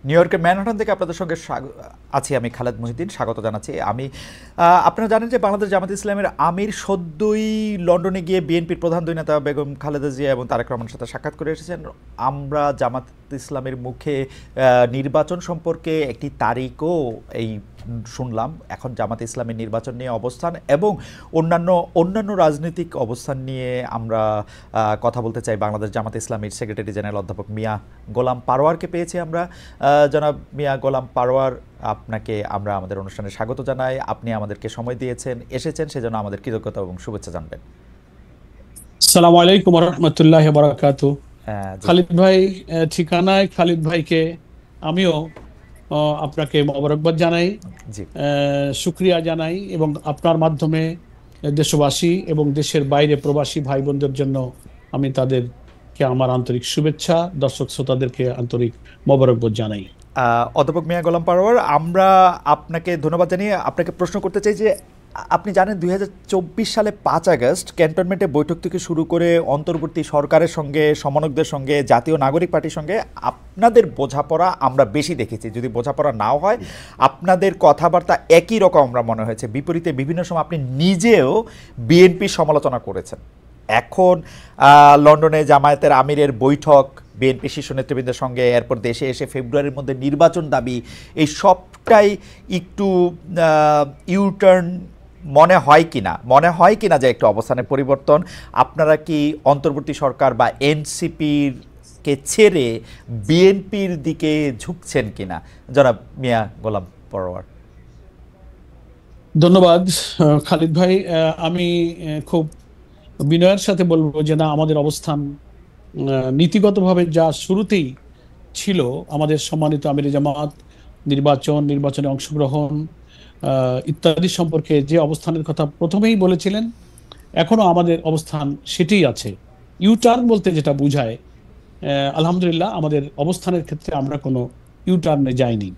New ইয়র্কের Manhattan থেকে আপনাদের সঙ্গে আছি আমি খালেদ মহিউদ্দিন, স্বাগত জানাচ্ছি। আপনারা জানেন যে বাংলাদেশ জামাত ইসলামের আমির সদ্যই লন্ডনে গিয়ে বিএনপির প্রধান দুই নেতা বেগম খালেদা জিয়া এবং তারেক রহমানের সাথে সাক্ষাৎ করে এসেছেন। আমরা জামাত ইসলামের মুখে নির্বাচন সম্পর্কে একটি তারিখও শুনলাম। এখন জামাত ইসলামের নির্বাচন নিয়ে অবস্থান এবং অন্যান্য রাজনৈতিক অবস্থান নিয়ে আমরা কথা বলতে চাই। বাংলাদেশ জামাত ইসলামের সেক্রেটারি জেনারেল অধ্যাপক মিয়া গোলাম পারোয়ারকে পেয়েছি আমরা। জনাব মিয়া গোলাম পারোয়ার, আপনাকে আমরা আমাদের অনুষ্ঠানে স্বাগত জানাই। আপনি আমাদেরকে সময় এসেছেন, সেজন্য আমাদের কৃতজ্ঞতা এবং শুভেচ্ছা জানবেন। আসসালামু আলাইকুম ওয়া রাহমাতুল্লাহি ওয়া বারাকাতুহু। খালিদ ভাই ঠিকানায় খালিদ ভাইকে আমিও আপনাকে মোবারকবাদ জানাই, শুকরিয়া জানাই, এবং আপনার মাধ্যমে দেশবাসী এবং দেশের বাইরে প্রবাসী ভাই বোনদের জন্য আমি তাদেরকে আমার আন্তরিক শুভেচ্ছা, দর্শক শ্রোতাদেরকে আন্তরিক মোবারকবাদ জানাই। অধ্যাপক মিয়া গোলাম পারোয়ার, আমরা আপনাকে ধন্যবাদ জানিয়ে আপনাকে প্রশ্ন করতে চাই যে আপনি জানেন 2024 সালে 5 আগস্ট ক্যান্টনমেন্টে বৈঠক থেকে শুরু করে অন্তর্বর্তী সরকারের সঙ্গে, সমন্বয়কদের সঙ্গে, জাতীয় নাগরিক পার্টির সঙ্গে আপনাদের বোঝাপড়া আমরা বেশি দেখেছি। যদি বোঝাপড়া নাও হয়, আপনাদের কথাবার্তা একই রকম আমরা মনে হয়েছে। বিপরীতে বিভিন্ন সময় আপনি নিজেও বিএনপির সমালোচনা করেছেন। এখন লন্ডনে জামায়াতের আমিরের বৈঠক, বিএনপি শীর্ষ নেতৃবৃন্দের সঙ্গে, এরপর দেশে এসে ফেব্রুয়ারির মধ্যে নির্বাচন দাবি, এই সবটাই একটু ইউটার্ন মনে হয় কিনা যে একটু অবস্থানের পরিবর্তন? আপনারা কি অন্তর্বর্তী সরকার বা এনসিপির কে ছেড়ে বিএনপির দিকে ঝুঁকছেন কিনা? জনাব মিয়া গোলাম পারোয়ার। ধন্যবাদ খালিদ ভাই। আমি খুব বিনয়ের সাথে বলবো যে না, আমাদের অবস্থান নীতিগতভাবে যা শুরুতেই ছিল, আমাদের সম্মানিত আমির জামাত নির্বাচনে অংশগ্রহণ ইত্যাদি সম্পর্কে যে অবস্থানের কথা প্রথমেই বলেছিলেন, এখনো আমাদের অবস্থান সেটাই আছে। ইউটার্ন বলতে যেটা বোঝায়, আলহামদুলিল্লাহ আমাদের অবস্থানের ক্ষেত্রে আমরা কোনো ইউটার্নে যাইনি।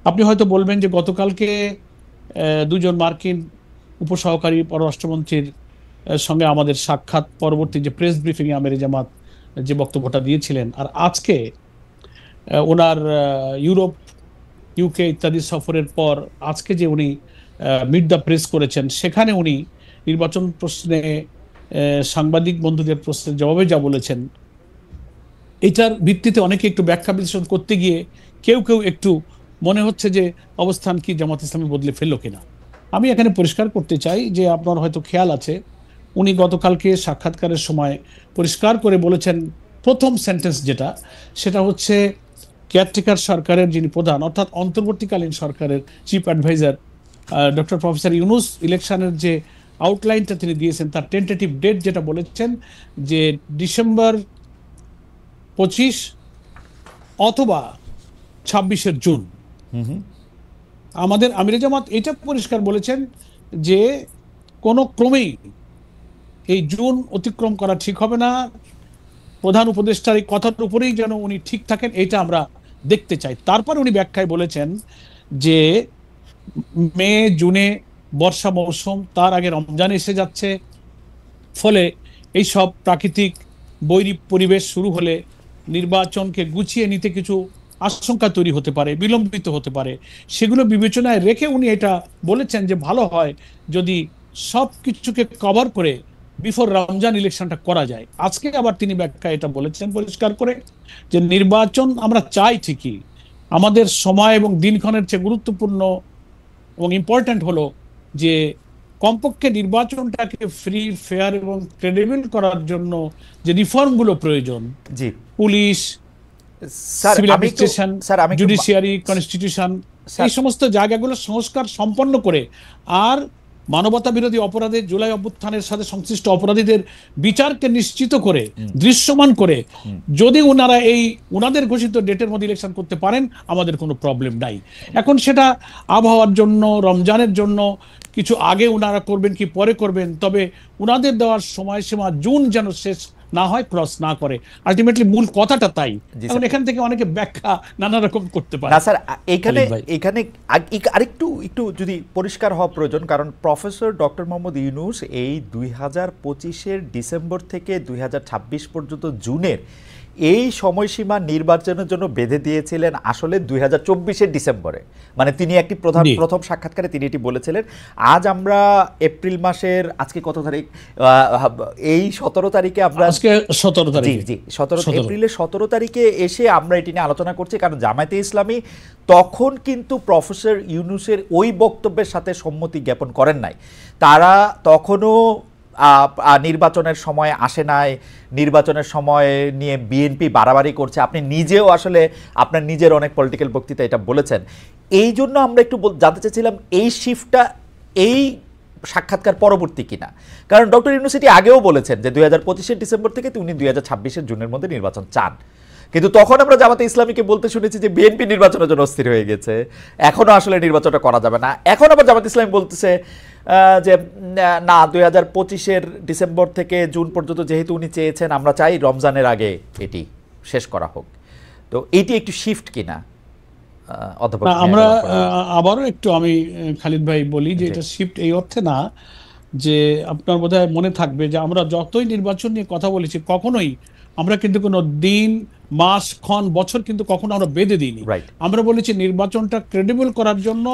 আপনি হয়তো বলবেন যে গতকালকে দুজন মার্কিন উপসহকারী পররাষ্ট্রমন্ত্রীর সঙ্গে আমাদের সাক্ষাৎ পরবর্তী যে প্রেস ব্রিফিংয়ে আমির জামাত যে বক্তব্যটা দিয়েছিলেন, আর আজকে ওনার ইউরোপ, ইউকে ইত্যাদি সফরের পর আজকে যে উনি মিট দ্য প্রেস করেছেন, সেখানে উনি নির্বাচন প্রশ্নে সাংবাদিক বন্ধুদের প্রশ্নের জবাবে যা বলেছেন, এটার ভিত্তিতে অনেকে একটু ব্যাখ্যা বিশ্লেষণ করতে গিয়ে কেউ একটু মনে হচ্ছে যে অবস্থান কি জামাত ইসলামী বদলে ফেললো কিনা। আমি এখানে পরিষ্কার করতে চাই যে আপনার হয়তো খেয়াল আছে, উনি গতকালকে সাক্ষাৎকারের সময় পরিষ্কার করে বলেছেন, প্রথম সেন্টেন্স সেটা হচ্ছে কেয়ারটেকার সরকারের যিনি প্রধান, অর্থাৎ অন্তর্বর্তীকালীন সরকারের chief adviser doctor professor Yunus, ইলেকশনের যে আউটলাইনটা তিনি দিয়েছেন, তার টেন্টেটিভ ডেট যেটা বলেছেন যে ডিসেম্বর 25 অথবা 26 জুন। আমাদের আমির জামাত এটা পরিষ্কার বলেছেন যে কোনো ক্রমেই এই জুন অতিক্রম করা ঠিক হবে না। প্রধান উপদেষ্টার এই কথার উপরেই যেন উনি ঠিক থাকেন, এটা আমরা দেখতে চাই। তারপর উনি ব্যাখ্যায় বলেছেন যে মে জুনে বর্ষা মৌসুম, তার আগে রমজান এসে যাচ্ছে, ফলে এই সব প্রাকৃতিক বৈরী পরিবেশ শুরু হলে নির্বাচনকে গুছিয়ে নিতে কিছু আশঙ্কা তৈরি হতে পারে, বিলম্বিত হতে পারে। সেগুলো বিবেচনায় রেখে উনি এটা বলেছেন যে ভালো হয় যদি সব কিছুকে কভার করে বিফোর রমজান ইলেকশনটা করা যায়। আজকে আবার তিনি ব্যাখ্যা এটা বলেছেন পরিষ্কার করে যে নির্বাচন আমরা চাই ঠিকই, আমাদের সময় এবং দিনক্ষণের চেয়ে গুরুত্বপূর্ণ এবং ইম্পর্ট্যান্ট হলো যে কমপক্ষে নির্বাচনটাকে ফ্রি, ফেয়ার এবং ক্রেডিবল করার জন্য যে রিফর্মগুলো প্রয়োজন, police, civil administration, judiciary, constitution, এই সমস্ত জায়গাগুলো সংস্কার সম্পন্ন করে, আর মানবতা বিরোধী অপরাধে, জুলাই অভ্যুত্থানের সাথে সংশ্লিষ্ট অপরাধীদের বিচারকে নিশ্চিত করে, দৃশ্যমান করে যদি ওনারা ওনাদের ঘোষিত ডেটের মধ্যে ইলেকশন করতে পারেন, আমাদের কোনো প্রবলেম নাই। এখন সেটা আবহাওয়ার জন্য, রমজানের জন্য কিছু আগে ওনারা করবেন কি পরে করবেন, তবে ওনাদের দেওয়ার সময়সীমা জুন যেন শেষ না হয়, ক্রস না করে। আলটিমেটলি মূল কথাটা তাই। এখন এখান থেকে অনেকে ব্যাখ্যা নানা রকম করতে পারে। না স্যার, এখানে আরেকটু যদি পরিষ্কার হওয়া প্রয়োজন, কারণ প্রফেসর ডক্টর মোহাম্মদ ইউনূস এই 2025-এর ডিসেম্বর থেকে 2026 পর্যন্ত জুনের এই সময়সীমা নির্বাচনের জন্য বেঁধে দিয়েছিলেন আসলে 2024-এর ডিসেম্বরে, মানে তিনি একটি প্রথম সাক্ষাৎকারে তিনি এটি বলেছিলেন। আজ আমরা এপ্রিল মাসের আজকে কত তারিখ, এই 17 তারিখে আমরা, আজকে 17 তারিখ, জি 17 এপ্রিলের 17 তারিখে এসে আমরা এটি নিয়ে আলোচনা করছি, কারণ জামায়াতে ইসলামী তখন কিন্তু প্রফেসর ইউনূসের ওই বক্তব্যের সাথে সম্মতি জ্ঞাপন করেন নাই। তারা তখনও নির্বাচনের সময় আসে নাই, নির্বাচনের সময় নিয়ে বিএনপি বাড়াবাড়ি করছে। আপনি নিজেও আসলে আপনার নিজের অনেক পলিটিক্যাল বক্তৃতা এটা বলেছেন। এই জন্য আমরা একটু জানতে চাইছিলাম এই শিফটটা এই সাক্ষাৎকার পরবর্তী কিনা, কারণ ডক্টর ইউনূস আগেও বলেছেন যে 2025-এর ডিসেম্বর থেকে উনি 2026-এর জুনের মধ্যে নির্বাচন চান, কিন্তু তখন আমরা জামাতে ইসলামীকে বলতে শুনেছি যে বিএনপি নির্বাচনের জন্য অস্থির হয়ে গেছে, এখনো আসলে নির্বাচনটা করা যাবে না। এখন আবার জামাতে ইসলামী বলতেছে যে না, 2025-এর ডিসেম্বর থেকে জুন পর্যন্ত যেহেতু উনি চেয়েছেন, আমরা চাই রমজানের আগে এটি শেষ করা হোক। তো এটি একটু শিফট কিনা অধ্যাপক? আমরা আবারও একটু আমি খালিদ ভাই বলি যে এটা শিফট এই অর্থে না, যে আপনার বোধহয় মনে থাকবে যে আমরা যতই নির্বাচন নিয়ে কথা বলেছি কখনোই আমরা কিন্তু কোনো দিন, মাস, ক্ষণ, বছর কিন্তু কখনো আমরা বেঁধে দিইনি। আমরা বলেছি নির্বাচনটা ক্রেডিবল করার জন্য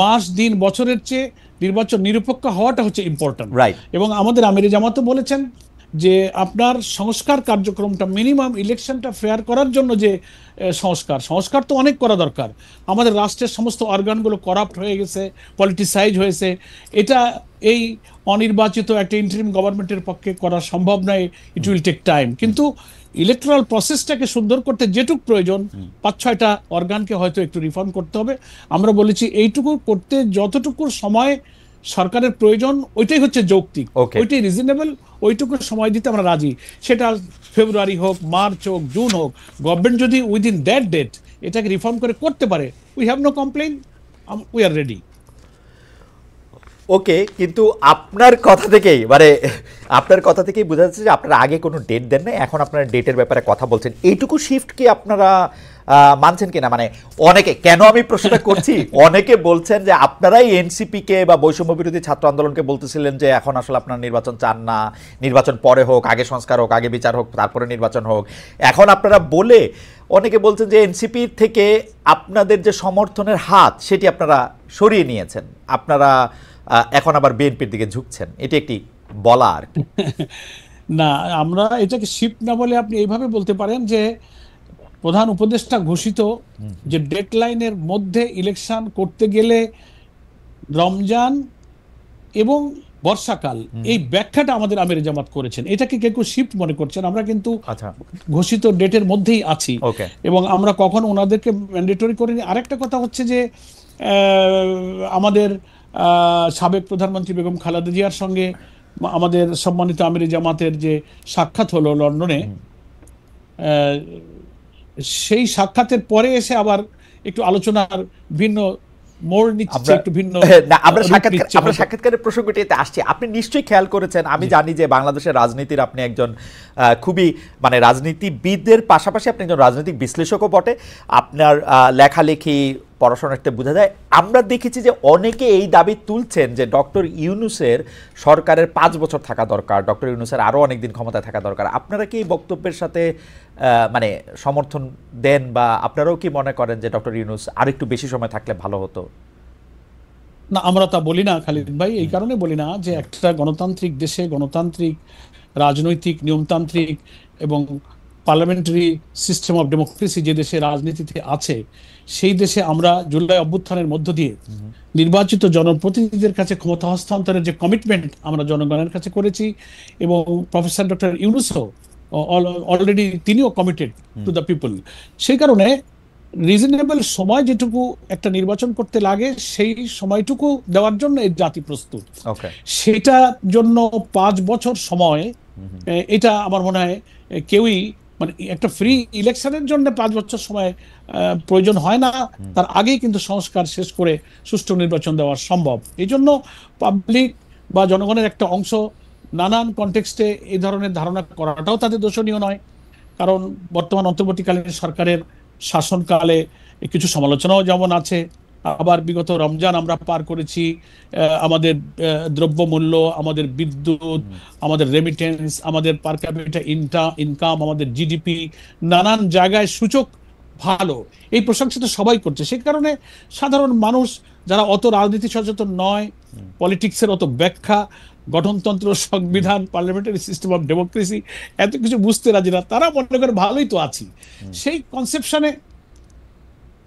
মাস, দিন, বছরের চেয়ে নির্বাচন নিরপেক্ষ হওয়াটা হচ্ছে ইম্পর্টেন্ট। এবং আমাদের আমিরে জামাতও বলেছেন যে আপনার সংস্কার কার্যক্রমটা মিনিমাম ইলেকশনটা ফেয়ার করার জন্য যে সংস্কার তো অনেক করা দরকার। আমাদের রাষ্ট্রের সমস্ত অর্গানগুলো করাপ্ট হয়ে গেছে, পলিটিসাইজ হয়েছে। এটা এই অনির্বাচিত একটা ইন্টারিম গভর্নমেন্টের পক্ষে করা সম্ভব নয়, ইট উইল টেক টাইম। কিন্তু ইলেকট্রাল প্রসেসটাকে সুন্দর করতে যেটুক প্রয়োজন 5-6টা অর্গানকে হয়তো একটু রিফর্ম করতে হবে। আমরা বলেছি এইটুকু করতে যতটুকু সময় সরকারের প্রয়োজন ওইটাই হচ্ছে যৌক্তিক, ওইটাই রিজনেবল, ওইটুকু সময় দিতে আমরা রাজি। সেটা ফেব্রুয়ারি হোক, মার্চ হোক, জুন হোক, গভর্নমেন্ট যদি উইদিন দ্যাট ডেট এটাকে রিফর্ম করে করতে পারে, we have no complain, we are ready. Okay, কিন্তু আপনার কথা থেকেই বোঝা যাচ্ছে যে আপনারা আগে কোনো ডেট দেন না, এখন আপনারা ডেটের ব্যাপারে কথা বলছেন। এইটুকু শিফট কি আপনারা মানছেন কিনা? মানে অনেকে, কেন আমি প্রশ্নটা করছি, অনেকে বলছেন যে আপনারাই এনসিপিকে বা বৈষম্য বিরোধী ছাত্র আন্দোলনকে বলতেছিলেন যে এখন আসলে আপনারা নির্বাচন চান না, নির্বাচন পরে হোক, আগে সংস্কার হোক, আগে বিচার হোক, তারপরে নির্বাচন হোক। এখন আপনারা বলে অনেকে বলছেন যে এনসিপির থেকে আপনাদের যে সমর্থনের হাত সেটি আপনারা সরিয়ে নিয়েছেন, আপনারা এখন আবার বিএনপির দিকে ঝুঁকছেন। এটি একটি বলা আর কি না, আমরা এটাকে শিফট না বলে আপনি এইভাবে বলতে পারেন যে প্রধান উপদেষ্টা ঘোষিত যে ডেডলাইনের মধ্যে ইলেকশন করতে গেলে রমজান এবং বর্ষাকাল, এই ব্যাখ্যাটা আমাদের আমিরে জামাত করেছেন। এটাকে কেউ শিফট মনে করছেন, আমরা কিন্তু ঘোষিত ডেটের মধ্যেই আছি এবং আমরা কখনো ওনাদেরকে ম্যান্ডেটরি করিনি। আরেকটা কথা হচ্ছে যে আমাদের সাবেক প্রধানমন্ত্রী বেগম খালেদা জিয়ার সঙ্গে আমাদের সম্মানিত আমিরে জামাতের যে সাক্ষাৎ হলো লন্ডনে, সেই সাক্ষাতের পরে এসে আবার একটু আলোচনার ভিন্ন মোড় নিচ্ছে, একটু ভিন্ন। আমরা সাক্ষাৎকারের প্রসঙ্গটিতে আসছি। আপনি নিশ্চয়ই খেয়াল করেছেন, আমি জানি যে বাংলাদেশের রাজনীতির আপনি একজন খুবই মানে রাজনীতিবিদদের পাশাপাশি আপনি একজন রাজনৈতিক বিশ্লেষকও বটে, আপনার লেখালেখি পড়াশোনাতে বোঝা যায়। আমরা দেখেছি যে অনেকে এই দাবি তুলছেন যে ডক্টর ইউনূসের সরকারের 5 বছর থাকা দরকার, ডক্টর ইউনূসের আরও অনেক দিন ক্ষমতায় থাকা দরকার। আপনারা কি এই বক্তব্যের সাথে মানে সমর্থন দেন, বা আপনারাও কি মনে করেন যে ডক্টর ইউনূস আর একটু বেশি সময় থাকলে ভালো হতো? না, আমরা তা বলি না খালিদ ভাই। এই কারণে বলি না যে একটা গণতান্ত্রিক দেশে, গণতান্ত্রিক রাজনৈতিক নিয়মতান্ত্রিক এবং পার্লামেন্টারি সিস্টেম অফ ডেমোক্রেসি যে দেশে রাজনীতিতে আছে, সেই দেশে আমরা জুলাই অভ্যুত্থানের মধ্য দিয়ে নির্বাচিত জনপ্রতিনিধিদের কাছে ক্ষমতা হস্তান্তরের যে কমিটমেন্ট আমরা জনগণের কাছে করেছি, এবং প্রফেসর ডক্টর ইউনূসও অলরেডি তিনিও কমিটেড টু দ্য পিপল। সেই কারণে রিজনেবল সময় যেটুকু একটা নির্বাচন করতে লাগে সেই সময়টুকু দেওয়ার জন্য এই জাতি প্রস্তুত। সেটার জন্য 5 বছর সময়, এটা আমার মনে হয় কেউই, মানে একটা ফ্রি ইলেকশনের জন্য 5 বছর সময় প্রয়োজন হয় না, তার আগেই কিন্তু সংস্কার শেষ করে সুষ্ঠু নির্বাচন দেওয়া সম্ভব। এই জন্য পাবলিক বা জনগণের একটা অংশ নানান কনটেক্সটে এই ধরনের ধারণা করাটাও তাদের দোষণীয় নয়, কারণ বর্তমান অন্তর্বর্তীকালীন সরকারের শাসনকালে কিছু সমালোচনাও যেমন আছে, আবার বিগত রমজান আমরা পার করেছি, আমাদের দ্রব্যমূল্য, আমাদের বিদ্যুৎ, আমাদের রেমিটেন্স, আমাদের পার ক্যাপিটা ইনকাম, আমাদের জিডিপি, নানান জায়গায় সূচক ভালো। এই প্রশংসা তো সবাই করছে। সেই কারণে সাধারণ মানুষ যারা অত রাজনীতি সচেতন নয়, পলিটিক্সের অত ব্যাখ্যা, গঠনতন্ত্র, সংবিধান, পার্লামেন্টারি সিস্টেম অফ ডেমোক্রেসি এত কিছু বুঝতে রাজি না, তারা মনে করে ভালোই তো আছি। সেই কনসেপশনে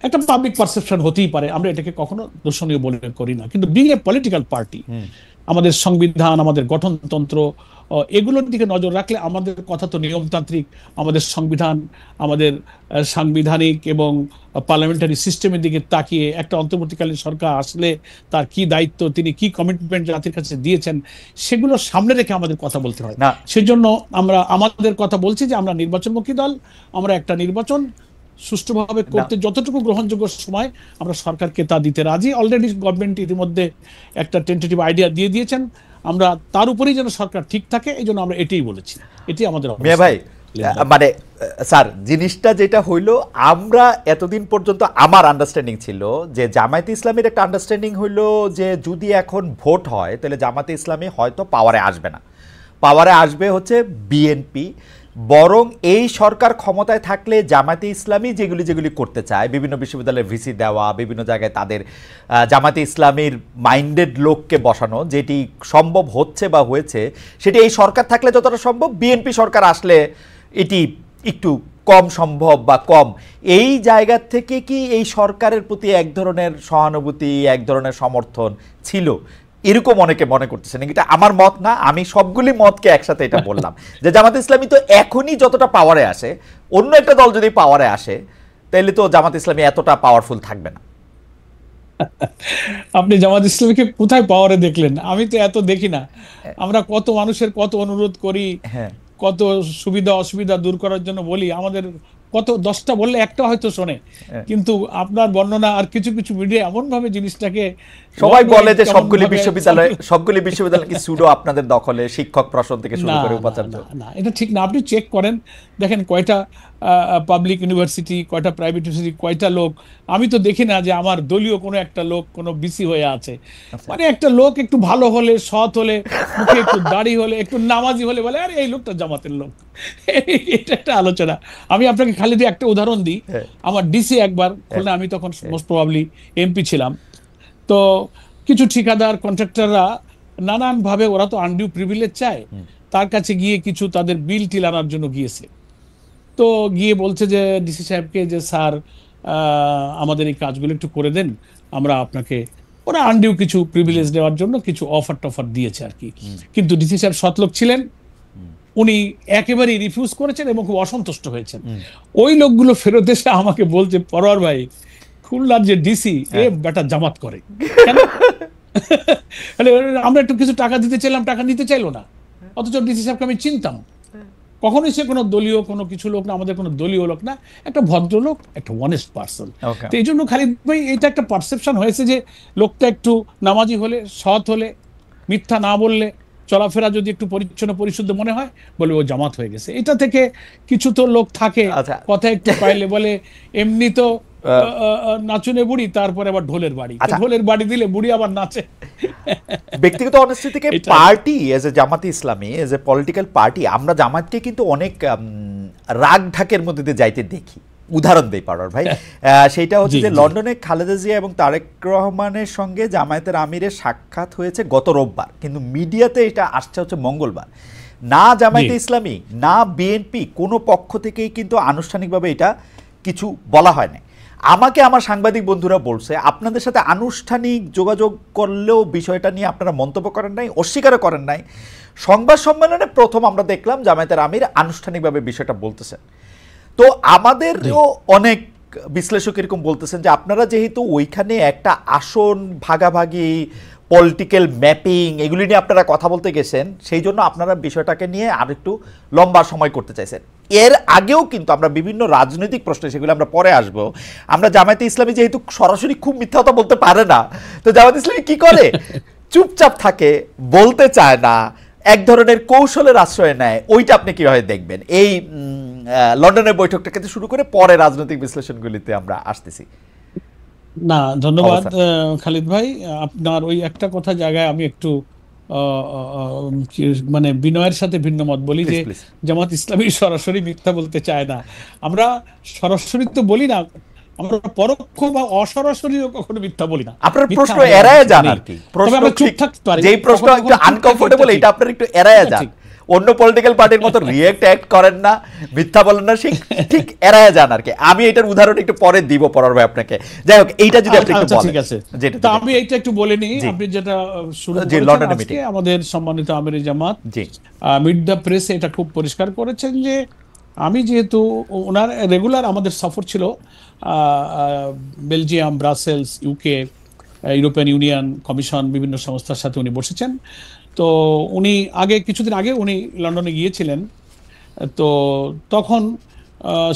একটা পাবলিক পারসেপশন হতেই পারে, আমরা এটাকে কখনো দূষণীয় বলে করি না। কিন্তু বিং এ পলিটিক্যাল পার্টি, আমাদের সংবিধান, আমাদের গঠনতন্ত্র, এগুলোর দিকে নজর রাখলে আমাদের কথা তো নিয়মতান্ত্রিক। আমাদের সংবিধান, আমাদের সাংবিধানিক এবং পার্লামেন্টারি সিস্টেমের দিকে তাকিয়ে একটা অন্তর্বর্তীকালীন সরকার আসলে তার কি দায়িত্ব, তিনি কি কমিটমেন্ট জাতির কাছে দিয়েছেন, সেগুলো সামনে রেখে আমাদের কথা বলতে হয়। সেজন্য আমরা আমাদের কথা বলছি যে আমরা নির্বাচনমুখী দল, আমরা একটা নির্বাচন সুষ্ঠুভাবে করতে যতটুকু গ্রহণযোগ্য সময় আমরা সরকারকে তা দিতে রাজি। অলরেডি গভর্নমেন্ট ইতিমধ্যে একটা টেন্টেটিভ আইডিয়া দিয়ে দিয়েছেন, আমরা তার উপরেই যেন সরকার ঠিক থাকে, এই জন্য আমরা এটাই বলেছি, এটি আমাদের মিয়া ভাই। মানে স্যার, জিনিসটা যেটা হইলো, আমরা এতদিন পর্যন্ত আমার আন্ডারস্ট্যান্ডিং ছিল যে জামায়াতে ইসলামের একটা আন্ডারস্ট্যান্ডিং হইলো যে যদি এখন ভোট হয় তাহলে জামায়াতে ইসলামী হয়তো পাওয়ারে আসবে না, পাওয়ারে আসবে হচ্ছে বিএনপি। বরং এই সরকার ক্ষমতায় থাকলে জামায়াতে ইসলামী যেগুলি করতে চায়, বিভিন্ন বিশ্ববিদ্যালয়ে ভিসি দেওয়া, বিভিন্ন জায়গায় তাদের জামায়াতে ইসলামীর মাইন্ডেড লোককে বসানো, যেটি সম্ভব হচ্ছে বা হয়েছে, সেটি এই সরকার থাকলে যতটা সম্ভব, বিএনপি সরকার আসলে এটি একটু কম সম্ভব বা কম। এই জায়গা থেকে কি এই সরকারের প্রতি এক ধরনের সহানুভূতি, এক ধরনের সমর্থন ছিল, এরকম অনেকে মনে করতেছেন? এটা আমার মত না, আমি সবগুলি মতকে একসাথে এটা বললাম যে জামায়াতে ইসলামী তো এখনই যতটা পাওয়ারে আসে, অন্য একটা দল যদি পাওয়ারে আসে তাহলে তো জামায়াতে ইসলামী এতটা পাওয়ারফুল থাকবে না। আপনি জামাত ইসলামীকে কোথায় পাওয়ারে দেখলেন? আমি তো এত দেখি না। আমরা কত মানুষের কত অনুরোধ করি, কত সুবিধা অসুবিধা দূর করার জন্য বলি, আমাদের কত 10টা বললে একটা হয়তো শোনে। কিন্তু আপনার বর্ণনা আর কিছু কিছু মিডিয়া এমন ভাবে জিনিসটাকে সবাই বলে যে সবগুলি বিশ্ববিদ্যালয় কি সুডো আপনাদের দখলে, শিক্ষক প্রশাসন থেকে শুরু করে উপাচার্য। না, এটা ঠিক না। আপনি চেক করেন, দেখেন কয়টা পাবলিক ইউনিভার্সিটি, কয়টা প্রাইভেট ইউনিভার্সিটি, কয়টা লোক। আমি তো দেখি না যে আমার দলীয় কোনো একটা লোক কোনো বিসি হয়ে আছে। মানে একটা লোক একটু ভালো হলে, সৎ হলে, মুখে একটু দাড়ি হলে, একটু নামাজি হলে বলে আরে এই লোকটা জামাতের লোক। এটা একটা আলোচনা। আমি আপনাকে খালি দিয়ে একটা উদাহরণ দিই। আমার ডিসি একবার খুলনা, আমি তখন মোস্ট প্রবাবলি এমপি ছিলাম, তো কিছু ঠিকাদার কন্ট্রাক্টররা নানানভাবে, ওরা তো আনডিউ প্রিভিলেজ চায়, তার কাছে গিয়ে কিছু তাদের বিল টিল আনার জন্য গিয়েছে। তো গিয়ে বলছে যে ডিসি সাহেবকে যে স্যার আমাদের এই কাজগুলো একটু করে দেন, আমরা আপনাকে, ওরা আনডিউ কিছু প্রিভিলেজ দেওয়ার জন্য কিছু অফার টফার দিয়েছে আর কি। কিন্তু ডিসি সাহেব সৎলোক ছিলেন, উনি একেবারেই রিফিউজ করেছেন এবং খুব অসন্তুষ্ট হয়েছেন। ওই লোকগুলো ফেরত এসে আমাকে বলছে, পরোয়ার ভাই, খুলনার যে ডিসি এ বেটা জামাত করে। আমরা একটু কিছু টাকা দিতে চাইলাম, টাকা নিতে চাইলো না, অথচ ডিসি সাহেবকে আমি চিনতাম। কখনোই সে কোনো দলীয় কোনো কিছু লোক না, আমাদের কোনো দলীয় লোক না, একটা ভদ্রলোক, একটা অনেস্ট পার্সন। তো এই জন্য খালিদ ভাই, এটা একটা পারসেপশন হয়েছে যে লোকটা একটু নামাজি হলে, সৎ হলে, মিথ্যা না বললে, চলাফেরা যদি একটু পরিচ্ছন্ন পরিশুদ্ধ মনে হয়, বলে ও জামাত হয়ে গেছে। এটা থেকে কিছু তো লোক থাকে, কথা একটু পাইলে বলে এমনি তো নাচুনে বুড়ি, তারপরে আবার ঢোলের বাড়ি, ঢোলের বাড়ি দিলে বুড়ি আবার নাচে। ব্যক্তিগত অনেস্টি থেকে পার্টি এজ এ জামাতে ইসলামী, এজ এ পলিটিক্যাল পার্টি, আমরা জামাতকে কিন্তু অনেক রাগ ঢাকের মধ্যে দিয়ে যাইতে দেখি। উদাহরণ দেই পারার ভাই, সেইটা হচ্ছে যে লন্ডনে খালেদা জিয়া এবং তারেক রহমানের সঙ্গে জামায়াতের আমিরের সাক্ষাৎ হয়েছে গত রোববার, কিন্তু মিডিয়াতে এটা আসছে হচ্ছে মঙ্গলবার। না জামায়াতে ইসলামী না বিএনপি কোনো পক্ষ থেকেই কিন্তু আনুষ্ঠানিকভাবে এটা কিছু বলা হয় না। আমাকে আমার সাংবাদিক বন্ধুরা বলছে, আপনাদের সাথে আনুষ্ঠানিক যোগাযোগ করলেও বিষয়টা নিয়ে আপনারা মন্তব্য করেন নাই, অস্বীকারও করেন নাই। সংবাদ সম্মেলনে প্রথম আমরা দেখলাম জামায়াতের আমির আনুষ্ঠানিকভাবে বিষয়টা বলতেছেন। তো আমাদেরও অনেক বিশ্লেষক এরকম বলতেছেন যে আপনারা যেহেতু ওইখানে একটা আসন ভাগাভাগি, পলিটিক্যাল ম্যাপিং, এগুলি নিয়ে আপনারা কথা বলতে গেছেন, সেই জন্য আপনারা বিষয়টাকে নিয়ে আর একটু লম্বা সময় করতে চাইছেন। এর আগেও কিন্তু আমরা বিভিন্ন রাজনৈতিক প্রশ্নে, সেগুলো আমরা পরে আসবো, আমরা জামায়াতে ইসলামী যেহেতু সরাসরি খুব মিথ্যা কথা বলতে পারে না, তো জামায়াতে ইসলামী কি করে, চুপচাপ থাকে, বলতে চায় না, এক ধরনের কৌশলের আশ্রয় নেয়। ওইটা আপনি কিভাবে দেখবেন? এই লন্ডনের বৈঠকটা থেকে শুরু করে পরে রাজনৈতিক বিশ্লেষণগুলিতে আমরা আসতেছি। না, ধন্যবাদ অবস্থান? খালিদ ভাই। আপনার ওই একটা কথা জায়গায় আমি একটু মানে বিনয়ের সাথে ভিন্ন মত বলি প্লিজ যে প্লিজ। জামাত ইসলামী সরাসরি মিথ্যা বলতে চায় না। আমরা সরাসরি তো বলি না, আমরা পরোক্ষ বা অসরাসরিও কখনো মিথ্যা বলি না। আপনার মিথ্যা প্রশ্ন আমাদের এড়ায় মাঝে যান নেই। আর কি, তবে প্রশ্ন আমরা চুপ ঠিক থাকতে পারি, যেই প্রশ্ন কখনো একটু কখনো চুপ থাকি, আনকমফোর্টেবল, এটা ঠিক, এটা আপনার একটু এড়ায় এটা যান। ঠিক। অন্য পলিটিক্যাল পার্টির মতো রিয়েক্ট অ্যাক্ট করেন না, মিথ্যা বলেন না, ঠিক এড়ায় যান আর কি। আমি এটার উদাহরণ একটু পরে দিব পরার ভাই আপনাকে। যাই হোক, এইটা যদি আপনি একটু আচ্ছা, বলেন। ঠিক আছে। যেটা তা যদি আমি এইটা একটু বলে নিই। জি আপনি যেটা শুরু জি, করেছেন, লন্ডনে আজকে মিটিং। আমাদের সম্মানিত আমির জামাত জি মিড দ্য প্রেসে এটা খুব পরিষ্কার করেছেন যে আমি যেহেতু, ওনার রেগুলার আমাদের সফর ছিল Belgium, Brussels, UK, European union, commission, বিভিন্ন সংস্থার সাথে উনি বসেছেন। তো উনি কিছুদিন আগে উনি লন্ডনে গিয়েছিলেন। তো তখন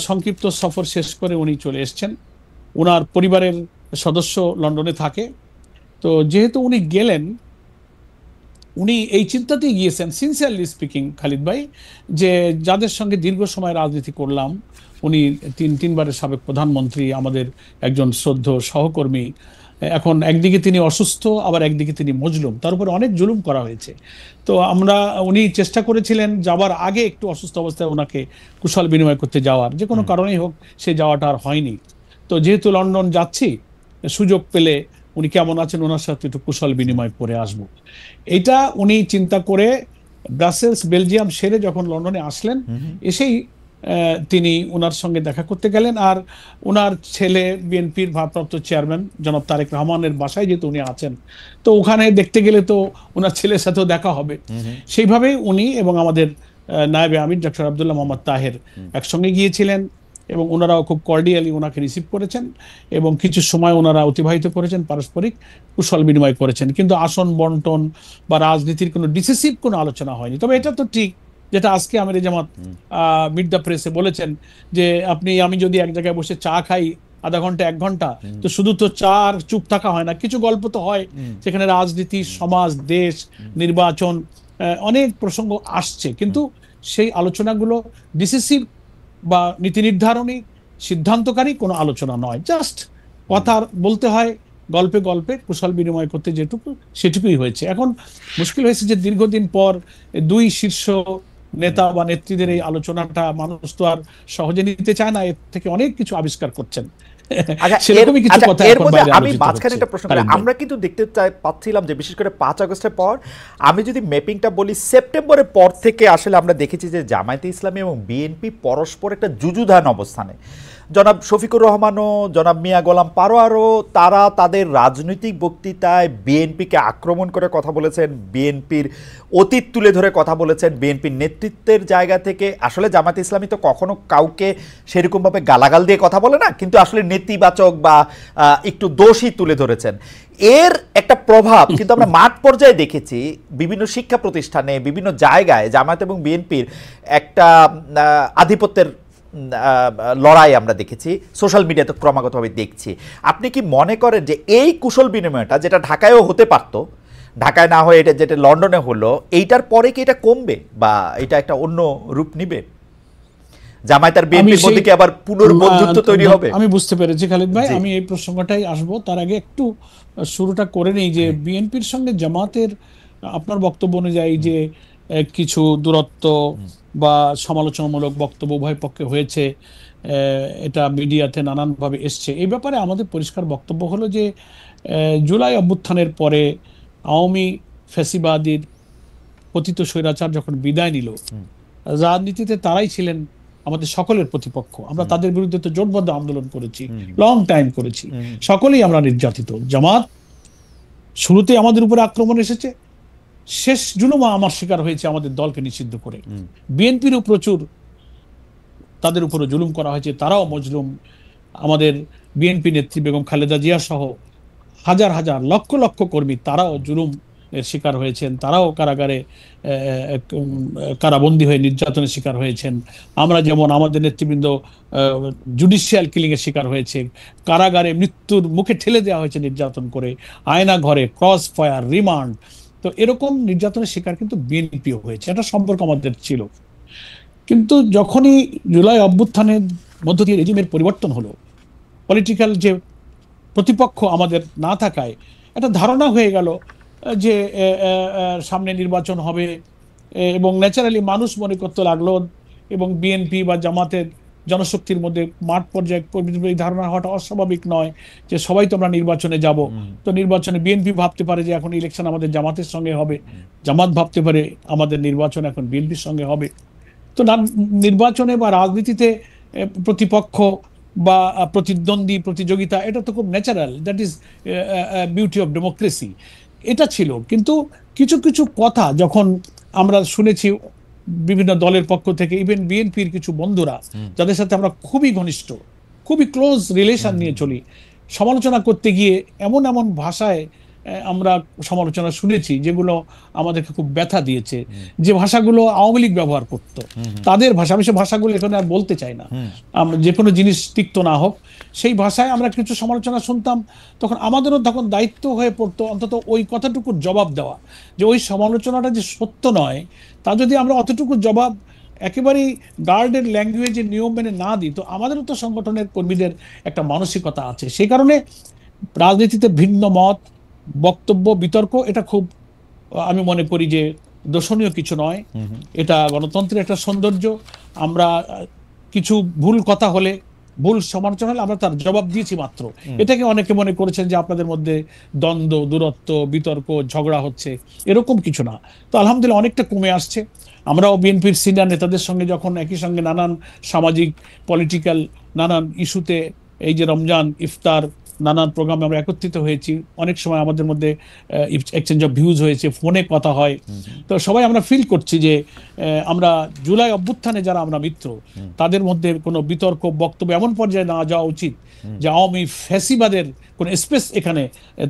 সংক্ষিপ্ত সফর শেষ করে উনি চলে এসেছেন। ওনার পরিবারের সদস্য লন্ডনে থাকে। তো যেহেতু উনি গেলেন, উনি এই চিন্তাতেই গিয়েছেন, সিনসিয়ারলি স্পিকিং খালিদ ভাই, যে যাদের সঙ্গে দীর্ঘ সময় রাজনীতি করলাম, উনি তিনবারের সাবেক প্রধানমন্ত্রী, আমাদের একজন শ্রদ্ধেয় সহকর্মী, এখন একদিকে তিনি অসুস্থ, আবার একদিকে তিনি মজলুম, তার উপরে অনেক জুলুম করা হয়েছে। তো উনি চেষ্টা করেছিলেন যাবার আগে একটু অসুস্থ অবস্থায় ওনাকে কুশল বিনিময় করতে যাওয়ার, যে কোনো কারণেই হোক সে যাওয়াটা আর হয়নি। তো যেহেতু লন্ডন যাচ্ছি, সুযোগ পেলে উনি কেমন আছেন ওনার সাথে একটু কুশল বিনিময় করে আসবো, এইটা উনি চিন্তা করে ব্রাসেলস, বেলজিয়াম সেরে যখন লন্ডনে আসলেন, এসেই তিনি ওনার সঙ্গে দেখা করতে গেলেন। আর ওনার ছেলে, বিএনপির ভারপ্রাপ্ত চেয়ারম্যান জনাব তারেক রহমানের বাসায় যেহেতু উনি আছেন, তো ওখানে দেখতে গেলে তো ওনার ছেলের সাথেও দেখা হবে। সেইভাবেই উনি এবং আমাদের নায়েবে আমির ডক্টর আব্দুল্লাহ মোহাম্মদ তাহের একসঙ্গে গিয়েছিলেন, এবং ওনারাও খুব কর্ডিয়ালি ওনাকে রিসিভ করেছেন, এবং কিছু সময় ওনারা অতিবাহিত করেছেন, পারস্পরিক কুশল বিনিময় করেছেন। কিন্তু আসন বন্টন বা রাজনীতির কোনো ডিসিসিভ কোনো আলোচনা হয়নি। তবে এটা তো ঠিক, যেটা আজকে আমির জামাত মিড দ্য প্রেসে বলেছেন, যে আমি যদি এক জায়গায় বসে চা খাই আধা ঘন্টা 1 ঘন্টা, তো শুধু তো চা আর চুপ থাকা হয় না, কিছু গল্প তো হয়, সেখানে রাজনীতি, সমাজ, দেশ, নির্বাচন, অনেক প্রসঙ্গ আসছে। কিন্তু সেই আলোচনাগুলো ডিসিসিভ বা নীতি নির্ধারণী, সিদ্ধান্তকারী কোনো আলোচনা নয়। জাস্ট কথা বলতে হয়, গল্পে গল্পে কুশল বিনিময় করতে যেটুকু, সেটুকুই হয়েছে। এখন মুশকিল হয়েছে যে দীর্ঘদিন পর দুই শীর্ষ নেতা বা নেত্রীদের এই আলোচনাটা মানুষ তো আর সহজে নিতে চায় না, এর থেকে অনেক কিছু আবিষ্কার করছেন। আচ্ছা সেরকমই কিছু কথা এর এখন মধ্যে বাইরে আমি আলোচিত মাঝখানে হচ্ছে একটা প্রশ্ন করি। খালিদ ভাই। আমরা কিন্তু দেখতে পাচ্ছিলাম যে বিশেষ করে 5 আগস্টের পর, আমি যদি ম্যাপিংটা বলি, সেপ্টেম্বরের পর থেকে আসলে আমরা দেখেছি যে জামায়াতে ইসলামী এবং বিএনপি পরস্পর একটা যুযুধান অবস্থানে। জনাব শফিকুর রহমানও, জনাব মিয়া গোলাম পারোয়ারও, তারা তাদের রাজনৈতিক বক্তৃতায় বিএনপিকে আক্রমণ করে কথা বলেছেন, বিএনপির অতীত তুলে ধরে কথা বলেছেন, বিএনপির নেতৃত্বের জায়গা থেকে। আসলে জামায়াতে ইসলামী তো কখনো কাউকে সেরকমভাবে গালাগাল দিয়ে কথা বলে না, কিন্তু আসলে নেতিবাচক বা একটু দোষই তুলে ধরেছেন। এর একটা প্রভাব কিন্তু আমরা মাঠ পর্যায়ে দেখেছি, বিভিন্ন শিক্ষা প্রতিষ্ঠানে, বিভিন্ন জায়গায় জামায়াত এবং বিএনপির একটা আধিপত্যের লড়াই আমরা দেখেছি, সোশ্যাল মিডিয়াতে ক্রমাগতভাবে দেখছি। আপনি কি মনে করেন যে এই কুশল বিনিময়টা, যেটা ঢাকায়ও হতে পারত, ঢাকায় না হয়ে এটা যেটা লন্ডনে হলো, এইটার পরে কি এটা কমবে বা এটা একটা অন্য রূপ নিবে? জামায়াত আর বিএনপির মধ্যে কি আবার পুনর্বন্ধুত্ব তৈরি হবে? আমি বুঝতে পেরেছি খালিদ ভাই, জি আমি এই প্রসঙ্গটাই আসবো। তার আগে একটু শুরুটা করে নেই যে বিএনপির সঙ্গে জামাতের, আপনার বক্তব্য অনুযায়ী যে কিছু দূরত্ব বা সমালোচনামূলক বক্তব্য উভয় পক্ষে হয়েছে, এটা মিডিয়াতে নানানভাবে এসছে। এই ব্যাপারে আমাদের পরিষ্কার বক্তব্য হলো যে জুলাই অভ্যুত্থানের পরে আওয়ামী ফ্যাসিবাদীর পতিত স্বৈরাচার যখন বিদায় নিল, রাজনীতিতে তারাই ছিলেন আমাদের সকলের প্রতিপক্ষ। আমরা তাদের বিরুদ্ধে তো জোটবদ্ধ আন্দোলন করেছি, লং টাইম করেছি, সকলেই আমরা নির্যাতিত। জামাত শুরুতে আমাদের উপরে আক্রমণ এসেছে, শেষ জুলুম আমার শিকার হয়েছে আমাদের দলকে নিষিদ্ধ করে। বিএনপিরও প্রচুর তাদের উপরে জুলুম করা হয়েছে, তারাও মজলুম। আমাদের বিএনপি নেত্রী বেগম খালেদা জিয়া সহ হাজার হাজার লক্ষ লক্ষ কর্মী, তারাও জুলুম এর শিকার হয়েছেন, তারাও কারাগারে কারাবন্দী হয়ে নির্যাতনের শিকার হয়েছেন। আমরা যেমন আমাদের নেতৃবৃন্দ জুডিশিয়াল কিলিং এর শিকার হয়েছে, কারাগারে মৃত্যুর মুখে ঠেলে দেওয়া হয়েছে নির্যাতন করে, আয়না ঘরে, ক্রস ফায়ার, রিমান্ড। তো এরকম নির্যাতনের শিকার কিন্তু বিএনপিও হয়েছে, এটা সম্পর্ক আমাদের ছিল। কিন্তু যখনই জুলাই অভ্যুত্থানের মধ্য দিয়ে রেজিমের পরিবর্তন হলো, পলিটিক্যাল যে প্রতিপক্ষ আমাদের না থাকায় একটা ধারণা হয়ে গেল যে সামনে নির্বাচন হবে, এবং ন্যাচারালি মানুষ মনে করতে লাগলো, এবং বিএনপি বা জামাতের জনশক্তির মধ্যে মাঠ পর্যায়ে এই ধারণা হওয়াটা অস্বাভাবিক নয় যে সবাই তো আমরা নির্বাচনে যাব। তো নির্বাচনে বিএনপি ভাবতে পারে যে এখন ইলেকশন আমাদের জামাতের সঙ্গে হবে, জামাত ভাবতে পারে আমাদের নির্বাচন এখন বিএনপির সঙ্গে হবে। তো নির্বাচনে বা রাজনীতিতে প্রতিপক্ষ বা প্রতিদ্বন্দ্বী প্রতিযোগিতা এটা তো খুব natural, that is beauty of democracy. এটা ছিল, কিন্তু কিছু কিছু কথা যখন আমরা শুনেছি বিভিন্ন দলের পক্ষ থেকে, ইভেন বিএনপির কিছু বন্ধুরা যাদের সাথে আমরা খুবই ঘনিষ্ঠ, খুবই ক্লোজ রিলেশন নিয়ে চলি, সমালোচনা করতে গিয়ে এমন এমন ভাষায় আমরা সমালোচনা শুনেছি যেগুলো আমাদেরকে খুব ব্যথা দিয়েছে, যে ভাষাগুলো আওয়ামী লীগ ব্যবহার করত, তাদের ভাষা, আমি সে ভাষাগুলো এখানে আর বলতে চাই না, যে কোনো জিনিস তিক্ত না হোক, সেই ভাষায় আমরা কিছু সমালোচনা শুনতাম। তখন আমাদেরও তখন দায়িত্ব হয়ে পড়তো অন্তত ওই কথাটুকুর জবাব দেওয়া, যে ওই সমালোচনাটা যে সত্য নয়, তা যদি আমরা অতটুকু জবাব একেবারেই গার্ডের ল্যাঙ্গুয়েজের নিয়ম মেনে না দিই, তো আমাদেরও তো সংগঠনের কর্মীদের একটা মানসিকতা আছে। সেই কারণে রাজনীতিতে ভিন্ন মত, বক্তব্য, বিতর্ক এটা খুব, আমি মনে করি যে দর্শনীয় কিছু নয়, এটা গণতন্ত্রের একটা সৌন্দর্য। আমরা কিছু ভুল কথা হলে, ভুল সমালোচনা হলে আমরা তার জবাব দিয়েছি মাত্র, এটাকে অনেকে মনে করেছেন যে আপনাদের মধ্যে দ্বন্দ্ব, দূরত্ব, বিতর্ক, ঝগড়া হচ্ছে, এরকম কিছু না। তো আলহামদুলিল্লাহ অনেকটা কমে আসছে। আমরাও বিএনপির সিনিয়র নেতাদের সঙ্গে যখন একই সঙ্গে নানান সামাজিক পলিটিক্যাল নানান ইস্যুতে, এই যে রমজান, ইফতার, নানান প্রোগ্রামে আমরা একত্রিত হয়েছি, অনেক সময় আমাদের মধ্যে এক্সচেঞ্জ অফ ভিউজ হয়েছে, ফোনে কথা হয়। তো সবাই আমরা ফিল করছি যে আমরা জুলাই অভ্যুত্থানে যারা আমরা মিত্র, তাদের মধ্যে কোনো বিতর্ক, বক্তব্য এমন পর্যায়ে না যাওয়া উচিত যে আওয়ামী ফ্যাসিবাদের কোনো স্পেস এখানে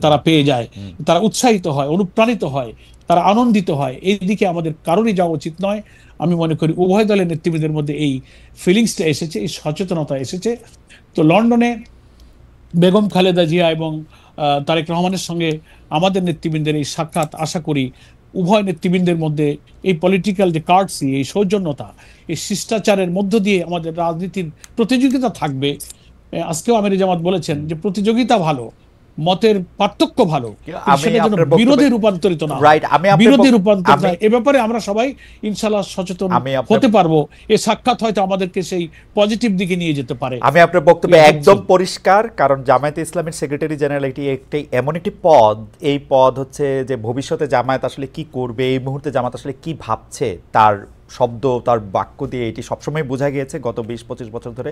তারা পেয়ে যায়, তারা উৎসাহিত হয়, অনুপ্রাণিত হয়, তারা আনন্দিত হয়, এই দিকে আমাদের কারোরই যাওয়া উচিত নয়। আমি মনে করি উভয় দলের নেতৃবৃন্দের মধ্যে এই ফিলিংসটা এসেছে, এই সচেতনতা এসেছে। তো লন্ডনে বেগম খালেদা জিয়া এবং তারেক রহমানের সঙ্গে আমাদের নেতৃবৃন্দের এই সাক্ষাৎ, আশা করি উভয় নেতৃবৃন্দের মধ্যে এই পলিটিক্যাল যে কার্টসি, এই সৌজন্যতা, এই শিষ্টাচারের মধ্য দিয়ে আমাদের রাজনীতির প্রতিযোগিতা থাকবে। আজকেও আমির জামাত বলেছেন যে প্রতিযোগিতা ভালো, মতের পার্থক্য ভালো, সেটা যেন বিরোধে রূপান্তরিত না হয়, বিরোধে রূপান্তরিত হয়। এ ব্যাপারে আমরা সবাই ইনশাআল্লাহ সচেতন হতে পারবো। এই সাক্ষাৎ হয়তো আমাদেরকে সেই পজিটিভ দিকে নিয়ে যেতে পারে। আমি আপনার বক্তব্য একদম পরিষ্কার, কারণ জামায়াতে ইসলামের সেক্রেটারি জেনারেল এমন একটি পদ, এই পদ হচ্ছে যে ভবিষ্যতে জামায়াত আসলে কি করবে, এই মুহূর্তে জামায়াত আসলে কি ভাবছে, তার শব্দ, তার বাক্য দিয়ে এটি সবসময় বোঝা গিয়েছে গত 20-25 বছর ধরে।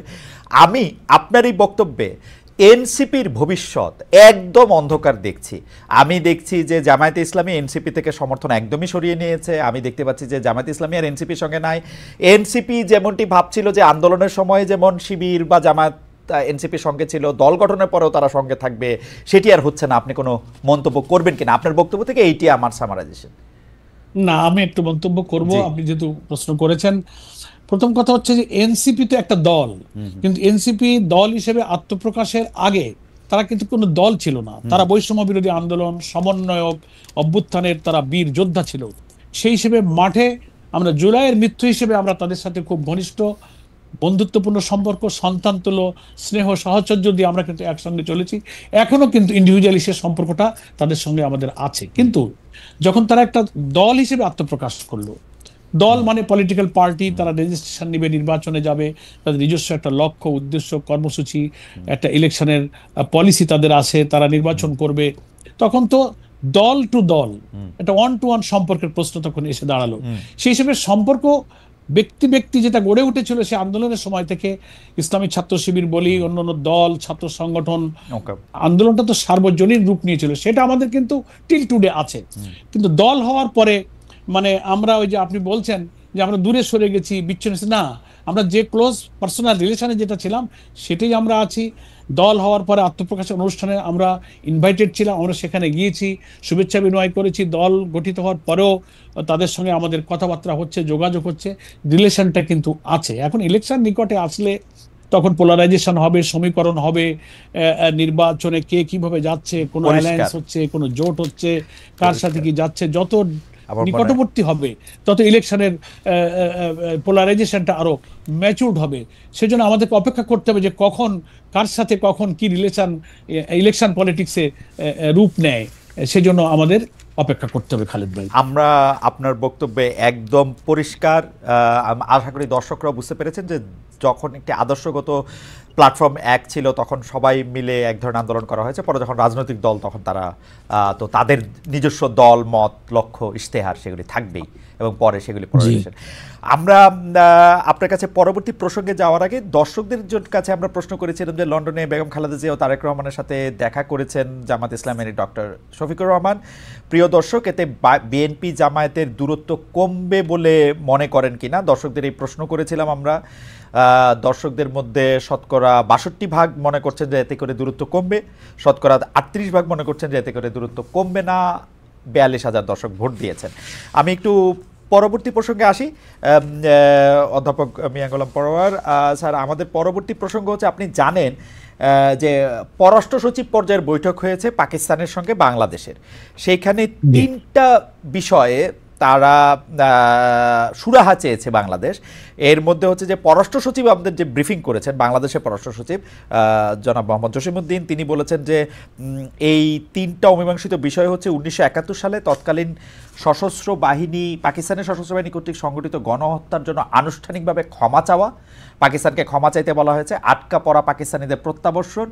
আমি আপনার এই বক্তব্যে এনসিপির ভবিষ্যৎ একদম অন্ধকার দেখছি। আমি দেখছি যে জামায়াতে ইসলামী এনসিপি থেকে সমর্থন একদমই সরিয়ে নিয়েছে। আমি দেখতে পাচ্ছি যে জামায়াতে ইসলামী আর এনসিপির সঙ্গে নাই। এনসিপি যেমনটি ভাবছিল যে আন্দোলনের সময় যেমন শিবির বা জামায়াত এনসিপির সঙ্গে ছিল, দল গঠনের পরেও তারা সঙ্গে থাকবে, সেটি আর হচ্ছে না। আপনি কোনো মন্তব্য করবেন কিনা আপনার বক্তব্য থেকে? এইটি আমার সামারাইজেশন। না, আমি একটু মন্তব্য করব, আপনি যেহেতু প্রশ্ন করেছেন। প্রথম কথা হচ্ছে যে এনসিপি তো একটা দল, কিন্তু এনসিপি দল হিসেবে আত্মপ্রকাশের আগে তারা কিন্তু কোনো দল ছিল না। তারা বৈষম্য বিরোধী আন্দোলন, সমন্বয়ক, অভ্যুত্থানের তারা বীর যোদ্ধা ছিল। সেই হিসেবে মাঠে আমরা জুলাইয়ের মৃত্যু হিসেবে আমরা তাদের সাথে খুব ঘনিষ্ঠ বন্ধুত্বপূর্ণ সম্পর্ক, সন্তান তুলো স্নেহ সাহচর্য দিয়ে আমরা কিন্তু একসঙ্গে চলেছি। এখনো কিন্তু ইন্ডিভিজুয়ালি সে সম্পর্কটা তাদের সঙ্গে আমাদের আছে। কিন্তু যখন তারা একটা দল হিসেবে আত্মপ্রকাশ করলো, দল মানে পলিটিক্যাল পার্টি, তারা রেজিস্ট্রেশন নিবে, নির্বাচনে যাবে, তাদের নিজস্ব একটা লক্ষ্য, উদ্দেশ্য, কর্মসূচি, একটা ইলেকশনের পলিসি তাদের আছে, তারা নির্বাচন করবে, তখন তো দল টু দল, একটা ওয়ান টু ওয়ান সম্পর্কের প্রশ্ন তখন এসে দাঁড়ালো। সেই হিসেবে সম্পর্ক ব্যক্তি ব্যক্তি যেটা গড়ে উঠেছিল সে আন্দোলনের সময় থেকে, ইসলামী ছাত্র শিবির বলি, অন্যান্য দল, ছাত্র সংগঠন, আন্দোলনটা তো সার্বজনীন রূপ নিয়েছিল, সেটা আমাদের কিন্তু টিল টুডে আছে। কিন্তু দল হওয়ার পরে মানে আমরা ওই যে আপনি বলছেন যে আমরা দূরে সরে গেছি, বিচ্ছিন্ন, না, আমরা যে ক্লোজ পার্সোনাল রিলেশনে যেটা ছিলাম সেটাই আমরা আছি। দল হওয়ার পরে আত্মপ্রকাশের অনুষ্ঠানে আমরা ইনভাইটেড ছিলাম, আমরা সেখানে গিয়েছি, শুভেচ্ছা বিনিময় করেছি। দল গঠিত হওয়ার পরেও তাদের সঙ্গে আমাদের কথাবার্তা হচ্ছে, যোগাযোগ হচ্ছে, রিলেশনটা কিন্তু আছে। এখন ইলেকশন নিকটে আসলে তখন পোলারাইজেশন হবে, সমীকরণ হবে, নির্বাচনে কে কিভাবে যাচ্ছে, কোনো অ্যালায়েন্স হচ্ছে, কোনো জোট হচ্ছে, কার সাথে কি যাচ্ছে, যত আমার মনে হয় নিকটবর্তী হবে, তত ইলেকশনের পোলারাইজেশনটা আরো ম্যাচুরড হবে। সেজন্য আমাদেরকে অপেক্ষা করতে হবে যে কখন কার সাথে কখন কি রিলেশন ইলেকশন পলিটিক্সে রূপ নেয়। সেজন্য আমাদের অপেক্ষা করতে হবে খালেদ ভাই। আমরা আপনার বক্তব্যে একদম পরিষ্কার, আশা করি দর্শকরা বুঝতে পেরেছেন যে যখন একটি আদর্শগত প্ল্যাটফর্ম এক ছিল তখন সবাই মিলে এক ধরনের আন্দোলন করা হয়েছে, পরে যখন রাজনৈতিক দল তখন তারা তো তাদের নিজস্ব দল মত লক্ষ্য ইশতেহার সেগুলি থাকবেই এবং পরে সেগুলি পরিবেশন। আমরা আপনার কাছে পরবর্তী প্রসঙ্গে যাওয়ার আগে দর্শকদের কাছে আমরা প্রশ্ন করেছিলাম যে লন্ডনে বেগম খালেদা জিয়া ও তারেক রহমানের সাথে দেখা করেছেন জামাত ইসলামের ডক্টর শফিকুর রহমান। প্রিয় দর্শক, এতে বিএনপি জামায়াতের দূরত্ব কমবে বলে মনে করেন কিনা দর্শকদের এই প্রশ্ন করেছিলাম আমরা। দর্শকদের মধ্যে শতকরা 62% মনে করছেন যে এতে করে দূরত্ব কমবে, শতকরা 38% মনে করছেন যে এতে করে দূরত্ব কমবে না। 42,000 দর্শক ভোট দিয়েছেন। আমি একটু পরবর্তী প্রসঙ্গে আসি। অধ্যাপক মিয়া গোলাম পরোয়ার স্যার, আমাদের পরবর্তী প্রসঙ্গ হচ্ছে, আপনি জানেন যে পররাষ্ট্র সচিব পর্যায়ের বৈঠক হয়েছে পাকিস্তানের সঙ্গে বাংলাদেশের। সেইখানে 3টা বিষয়ে তারা সুরাহা চেয়েছে বাংলাদেশ। এর মধ্যে হচ্ছে যে পররাষ্ট্র সচিব আমাদের যে ব্রিফিং করেছেন, বাংলাদেশের পররাষ্ট্র সচিব জনাব মোহাম্মদ জসিমউদ্দিন, তিনি বলেছেন যে এই 3টা অমীমাংসিত বিষয় হচ্ছে 1971 সালে তৎকালীন সশস্ত্র বাহিনী, পাকিস্তানের সশস্ত্র বাহিনী কর্তৃক সংগঠিত গণহত্যার জন্য আনুষ্ঠানিকভাবে ক্ষমা চাওয়া, পাকিস্তানকে ক্ষমা চাইতে বলা হয়েছে, আটকা পড়া পাকিস্তানিদের প্রত্যাবর্ষণ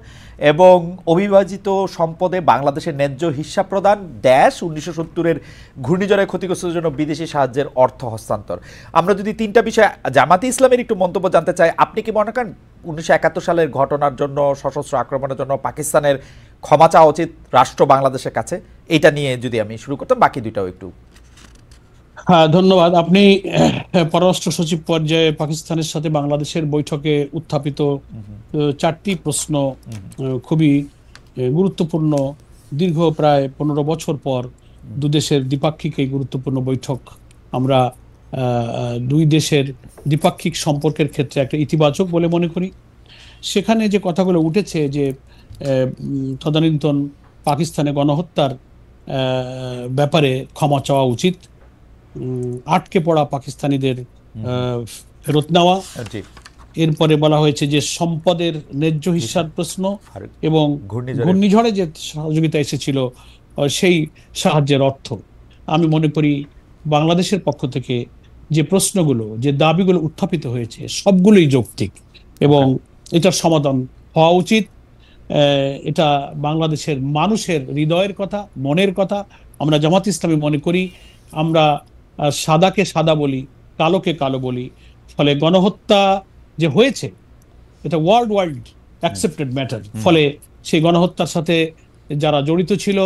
এবং অবিভাজিত সম্পদে বাংলাদেশের ন্যায্য হিস্সা প্রদান, 1970-এর ঘূর্ণিঝড়ে ক্ষতিগ্রস্তের জন্য বিদেশি সাহায্যের অর্থ হস্তান্তর। আমরা যদি 3টা বিষয় জামাতে ইসলামের একটু মন্তব্য জানতে চাই, আপনি কি মনে করেন 1971 সালের ঘটনার জন্য, সশস্ত্র আক্রমণের জন্য পাকিস্তানের ক্ষমা চাওয়া উচিত রাষ্ট্র বাংলাদেশের কাছে? এইটা নিয়ে যদি আমি শুরু করতাম, বাকি দুইটাও একটু। হ্যাঁ, ধন্যবাদ। আপনি পররাষ্ট্র সচিব পর্যায়ে পাকিস্তানের সাথে বাংলাদেশের বৈঠকে উত্থাপিত 4টি প্রশ্ন খুবই গুরুত্বপূর্ণ। দীর্ঘ প্রায় 15 বছর পর দুদেশের দ্বিপাক্ষিক এই গুরুত্বপূর্ণ বৈঠক আমরা দুই দেশের দ্বিপাক্ষিক সম্পর্কের ক্ষেত্রে একটা ইতিবাচক বলে মনে করি। সেখানে যে কথাগুলো উঠেছে যে তদানীন্তন পাকিস্তানে গণহত্যার ব্যাপারে ক্ষমা চাওয়া উচিত, আটকে পড়া পাকিস্তানিদের ফেরত নেওয়া, এরপরে বলা হয়েছে যে সম্পদের ন্যায্য হিস্যার প্রশ্ন এবং ঘূর্ণিঝড়ে যে সহযোগিতা এসেছিল সেই সাহায্যের অর্থ। আমি মনে করি বাংলাদেশের পক্ষ থেকে যে প্রশ্নগুলো, যে দাবিগুলো উত্থাপিত হয়েছে সবগুলোই যৌক্তিক এবং এটার সমাধান হওয়া উচিত। এটা বাংলাদেশের মানুষের হৃদয়ের কথা, মনের কথা। আমরা জামাত ইসলামী মনে করি আমরা সাদাকে সাদা বলি, কালোকে কালো বলি। ফলে গণহত্যা যে হয়েছে এটা ওয়ার্ল্ড অ্যাকসেপ্টেড ম্যাটার। ফলে সেই গণহত্যার সাথে যারা জড়িত ছিল,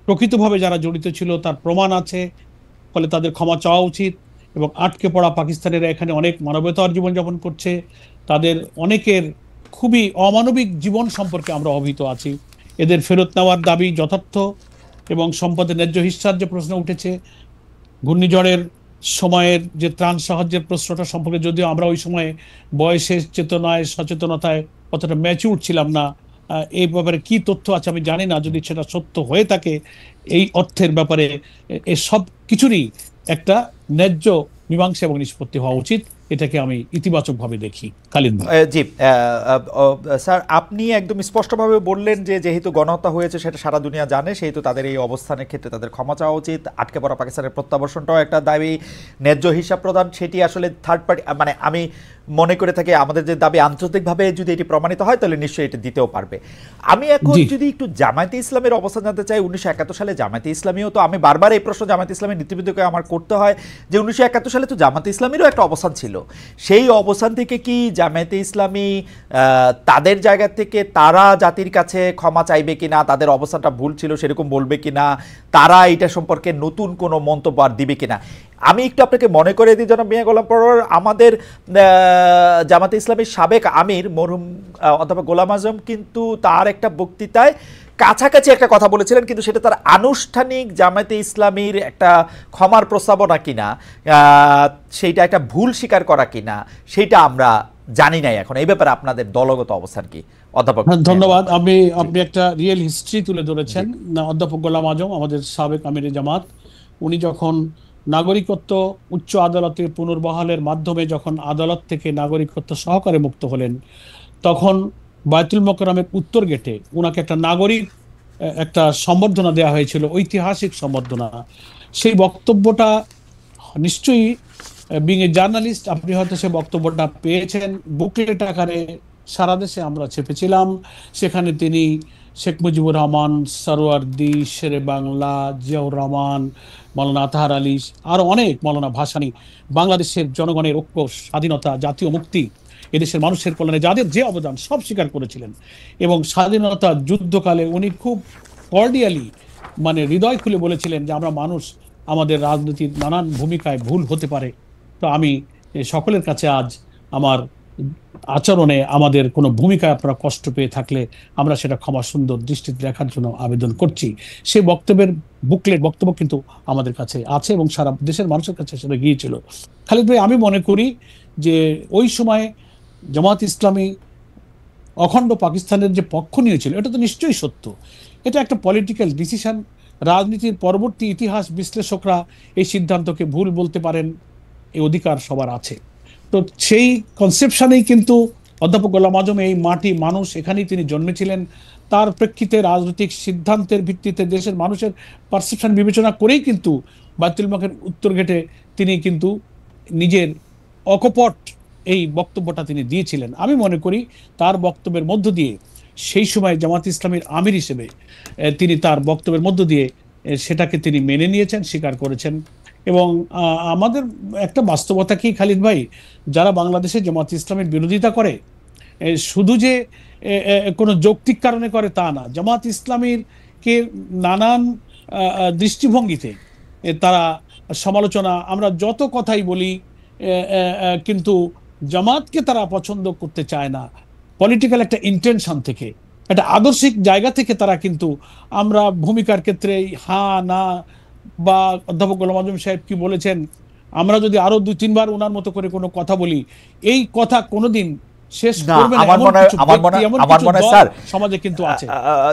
প্রকৃতভাবে যারা জড়িত ছিল তার প্রমাণ আছে, ফলে তাদের ক্ষমা চাওয়া উচিত। এবং আটকে পড়া পাকিস্তানিরা এখানে অনেক মানবতার জীবনযাপন করছে, তাদের অনেকের খুবই অমানবিক জীবন সম্পর্কে আমরা অবহিত আছি। এদের ফেরত নেওয়ার দাবি যথার্থ এবং সম্পদের ন্যায্য হিস্যার যে প্রশ্ন উঠেছে, ঘূর্ণিঝড়ের সময়ের যে ত্রাণ সাহায্যের প্রশ্নটা সম্পর্কে যদিও আমরা ওই সময়ে বয়সের চেতনায়, সচেতনতায় অতটা ম্যাচিউর ছিলাম না, এই ব্যাপারে কি তথ্য আছে আমি জানি না। যদি সেটা সত্য হয়ে থাকে, এই অর্থের ব্যাপারে সব কিছুরই একটা ন্যায্য মীমাংসা এবং নিষ্পত্তি হওয়া উচিত। এটাকে আমি ইতিবাচকভাবে দেখি। খালিদ ভাই। জি স্যার, আপনি একদম স্পষ্টভাবে বললেন যে যেহেতু গণহত্যা হয়েছে সেটা সারা দুনিয়া জানে, সেহেতু তাদের এই অবস্থানের ক্ষেত্রে তাদের ক্ষমা চাওয়া উচিত। আটকে পড়া পাকিস্তানের প্রত্যাবর্ষণটাও একটা দাবি, ন্যায্য হিসাব প্রদান সেটি আসলে থার্ড পার্টি, মানে আমি মনে করে থাকি আমাদের যে দাবি আন্তর্জাতিকভাবে যদি এটি প্রমাণিত হয় তাহলে নিশ্চয়ই এটি দিতেও পারবে। আমি এখন যদি একটু জামায়াতে ইসলামের অবস্থান জানতে চাই, 1971 সালে জামায়াতে ইসলামীও তো, আমি বারবার এই প্রশ্ন জামায়াতে ইসলামের নীতিবিদকে আমার করতে হয় যে 1971 সালে তো জামায়াতে ইসলামীরও একটা অবস্থান ছিল। সেই অবস্থান থেকে কি জামায়াতে ইসলামী তাদের জায়গা থেকে তারা জাতির কাছে ক্ষমা চাইবে কিনা, তাদের অবস্থানটা ভুল ছিল সেরকম বলবে কিনা, তারা এটা সম্পর্কে নতুন কোনো মন্তব্য আর দিবে কিনা? আমি একটু আপনাকে মনে করে দিই জনাব মিয়া গোলাম পরোয়ার, আমাদের জামাতে ইসলামীর সাবেক আমির মরহুম অধ্যাপক গোলাম আজম কিন্তু তার একটা বক্তৃতায় কাছাকাছি একটা কথা বলেছিলেন, কিন্তু সেটা তার আনুষ্ঠানিক জামায়াতে ইসলামীর একটা ক্ষমার প্রস্তাবনা কিনা, সেইটা একটা ভুল স্বীকার করা কিনা, সেইটা আমরা জানি নাই এখন। এই ব্যাপারে আপনাদের দলগত অবস্থান কি অধ্যাপক? ধন্যবাদ। আপনি একটা রিয়েল হিস্ট্রি তুলে ধরেছেন। অধ্যাপক গোলাম আজম আমাদের সাবেক আমিরে জামাত, উনি যখন নাগরিকত্ব উচ্চ আদালতে পুনর্বহালের মাধ্যমে যখন আদালত থেকে নাগরিকত্ব সহকারে মুক্ত হলেন, তখন বায়তুল মোকাররমের উত্তর গেটে ওনাকে একটা নাগরিক একটা সম্বর্ধনা দেওয়া হয়েছিল, ঐতিহাসিক সম্বর্ধনা। সেই বক্তব্যটা নিশ্চয়ই, বিং এ জার্নালিস্ট, আপনি হয়তো সে বক্তব্যটা পেয়েছেন, বুকলেট আকারে সারা দেশে আমরা ছেপেছিলাম। সেখানে তিনি শেখ মুজিবুর রহমান, সরওয়ার্দী, শেরে বাংলা, জিয়াউর রহমান, মৌলানা আতাহার আলী, আরো অনেক, মৌলানা ভাসানী, বাংলাদেশের জনগণের ঐক্য, স্বাধীনতা, জাতীয় মুক্তি, এদেশের মানুষের কল্যাণে যাদের যে অবদান সব স্বীকার করেছিলেন। এবং স্বাধীনতা যুদ্ধকালে উনি খুব কর্ডিয়ালি, মানে হৃদয় খুলে বলেছিলেন যে আমরা মানুষ, আমাদের রাজনীতির নানান ভূমিকায় ভুল হতে পারে। তো আমি সকলের কাছে আজ আমার আচরণে আমাদের কোনো ভূমিকায় আপনারা কষ্ট পেয়ে থাকলে আমরা সেটা ক্ষমা সুন্দর দৃষ্টিতে দেখার জন্য আবেদন করছি। সেই বক্তব্যের বুকলেট বক্তব্য কিন্তু আমাদের কাছে আছে এবং সারা দেশের মানুষের কাছে সেটা গিয়েছিল। খালিদ ভাই, আমি মনে করি যে ওই সময় জামাত ইসলামী অখণ্ড পাকিস্তানের যে পক্ষ নিয়েছিল, এটা তো নিশ্চয়ই সত্য। এটা একটা পলিটিক্যাল ডিসিশন। রাজনীতির পরবর্তী ইতিহাস বিশ্লেষকরা এই সিদ্ধান্তকে ভুল বলতে পারেন, এই অধিকার সবার আছে। তো সেই কনসেপশনেই কিন্তু অধ্যাপক গোলাম আজম, এই মাটি মানুষ, এখানেই তিনি জন্মেছিলেন। তার প্রেক্ষিতে রাজনৈতিক সিদ্ধান্তের ভিত্তিতে দেশের মানুষের পারসেপশন বিবেচনা করেই কিন্তু বায়তুল মোকাররমের উত্তর গেটে তিনি কিন্তু নিজের অকপট এই বক্তব্যটা তিনি দিয়েছিলেন। আমি মনে করি তার বক্তব্যের মধ্য দিয়ে সেই সময় জামাত ইসলামীর আমির হিসেবে তিনি তার বক্তব্যের মধ্য দিয়ে সেটাকে তিনি মেনে নিয়েছেন, স্বীকার করেছেন। এবং আমাদের একটা বাস্তবতা কি খালিদ ভাই, যারা বাংলাদেশে জামাত ইসলামের বিরোধিতা করে শুধু যে কোনো যৌক্তিক কারণে করে তা না, জামাত ইসলামীর কে নানান দৃষ্টিভঙ্গিতে তারা সমালোচনা, আমরা যত কথাই বলি, কিন্তু জামাতকে তারা পছন্দ করতে চায় না। পলিটিক্যাল একটা ইন্টেনশন থেকে, একটা আদর্শিক জায়গা থেকে তারা কিন্তু, আমরা ভূমিকার ক্ষেত্রে হ্যাঁ না, বা অধ্যাপক গোলাম আজম সাহেব কি বলেছেন, আমরা যদি আরো 2-3 বার ওনার মতো করে কোনো কথা বলি, এই কথা কোনোদিন শেষ করবে না। আমার মনে হয় স্যার, সমাজে কিন্তু আছে।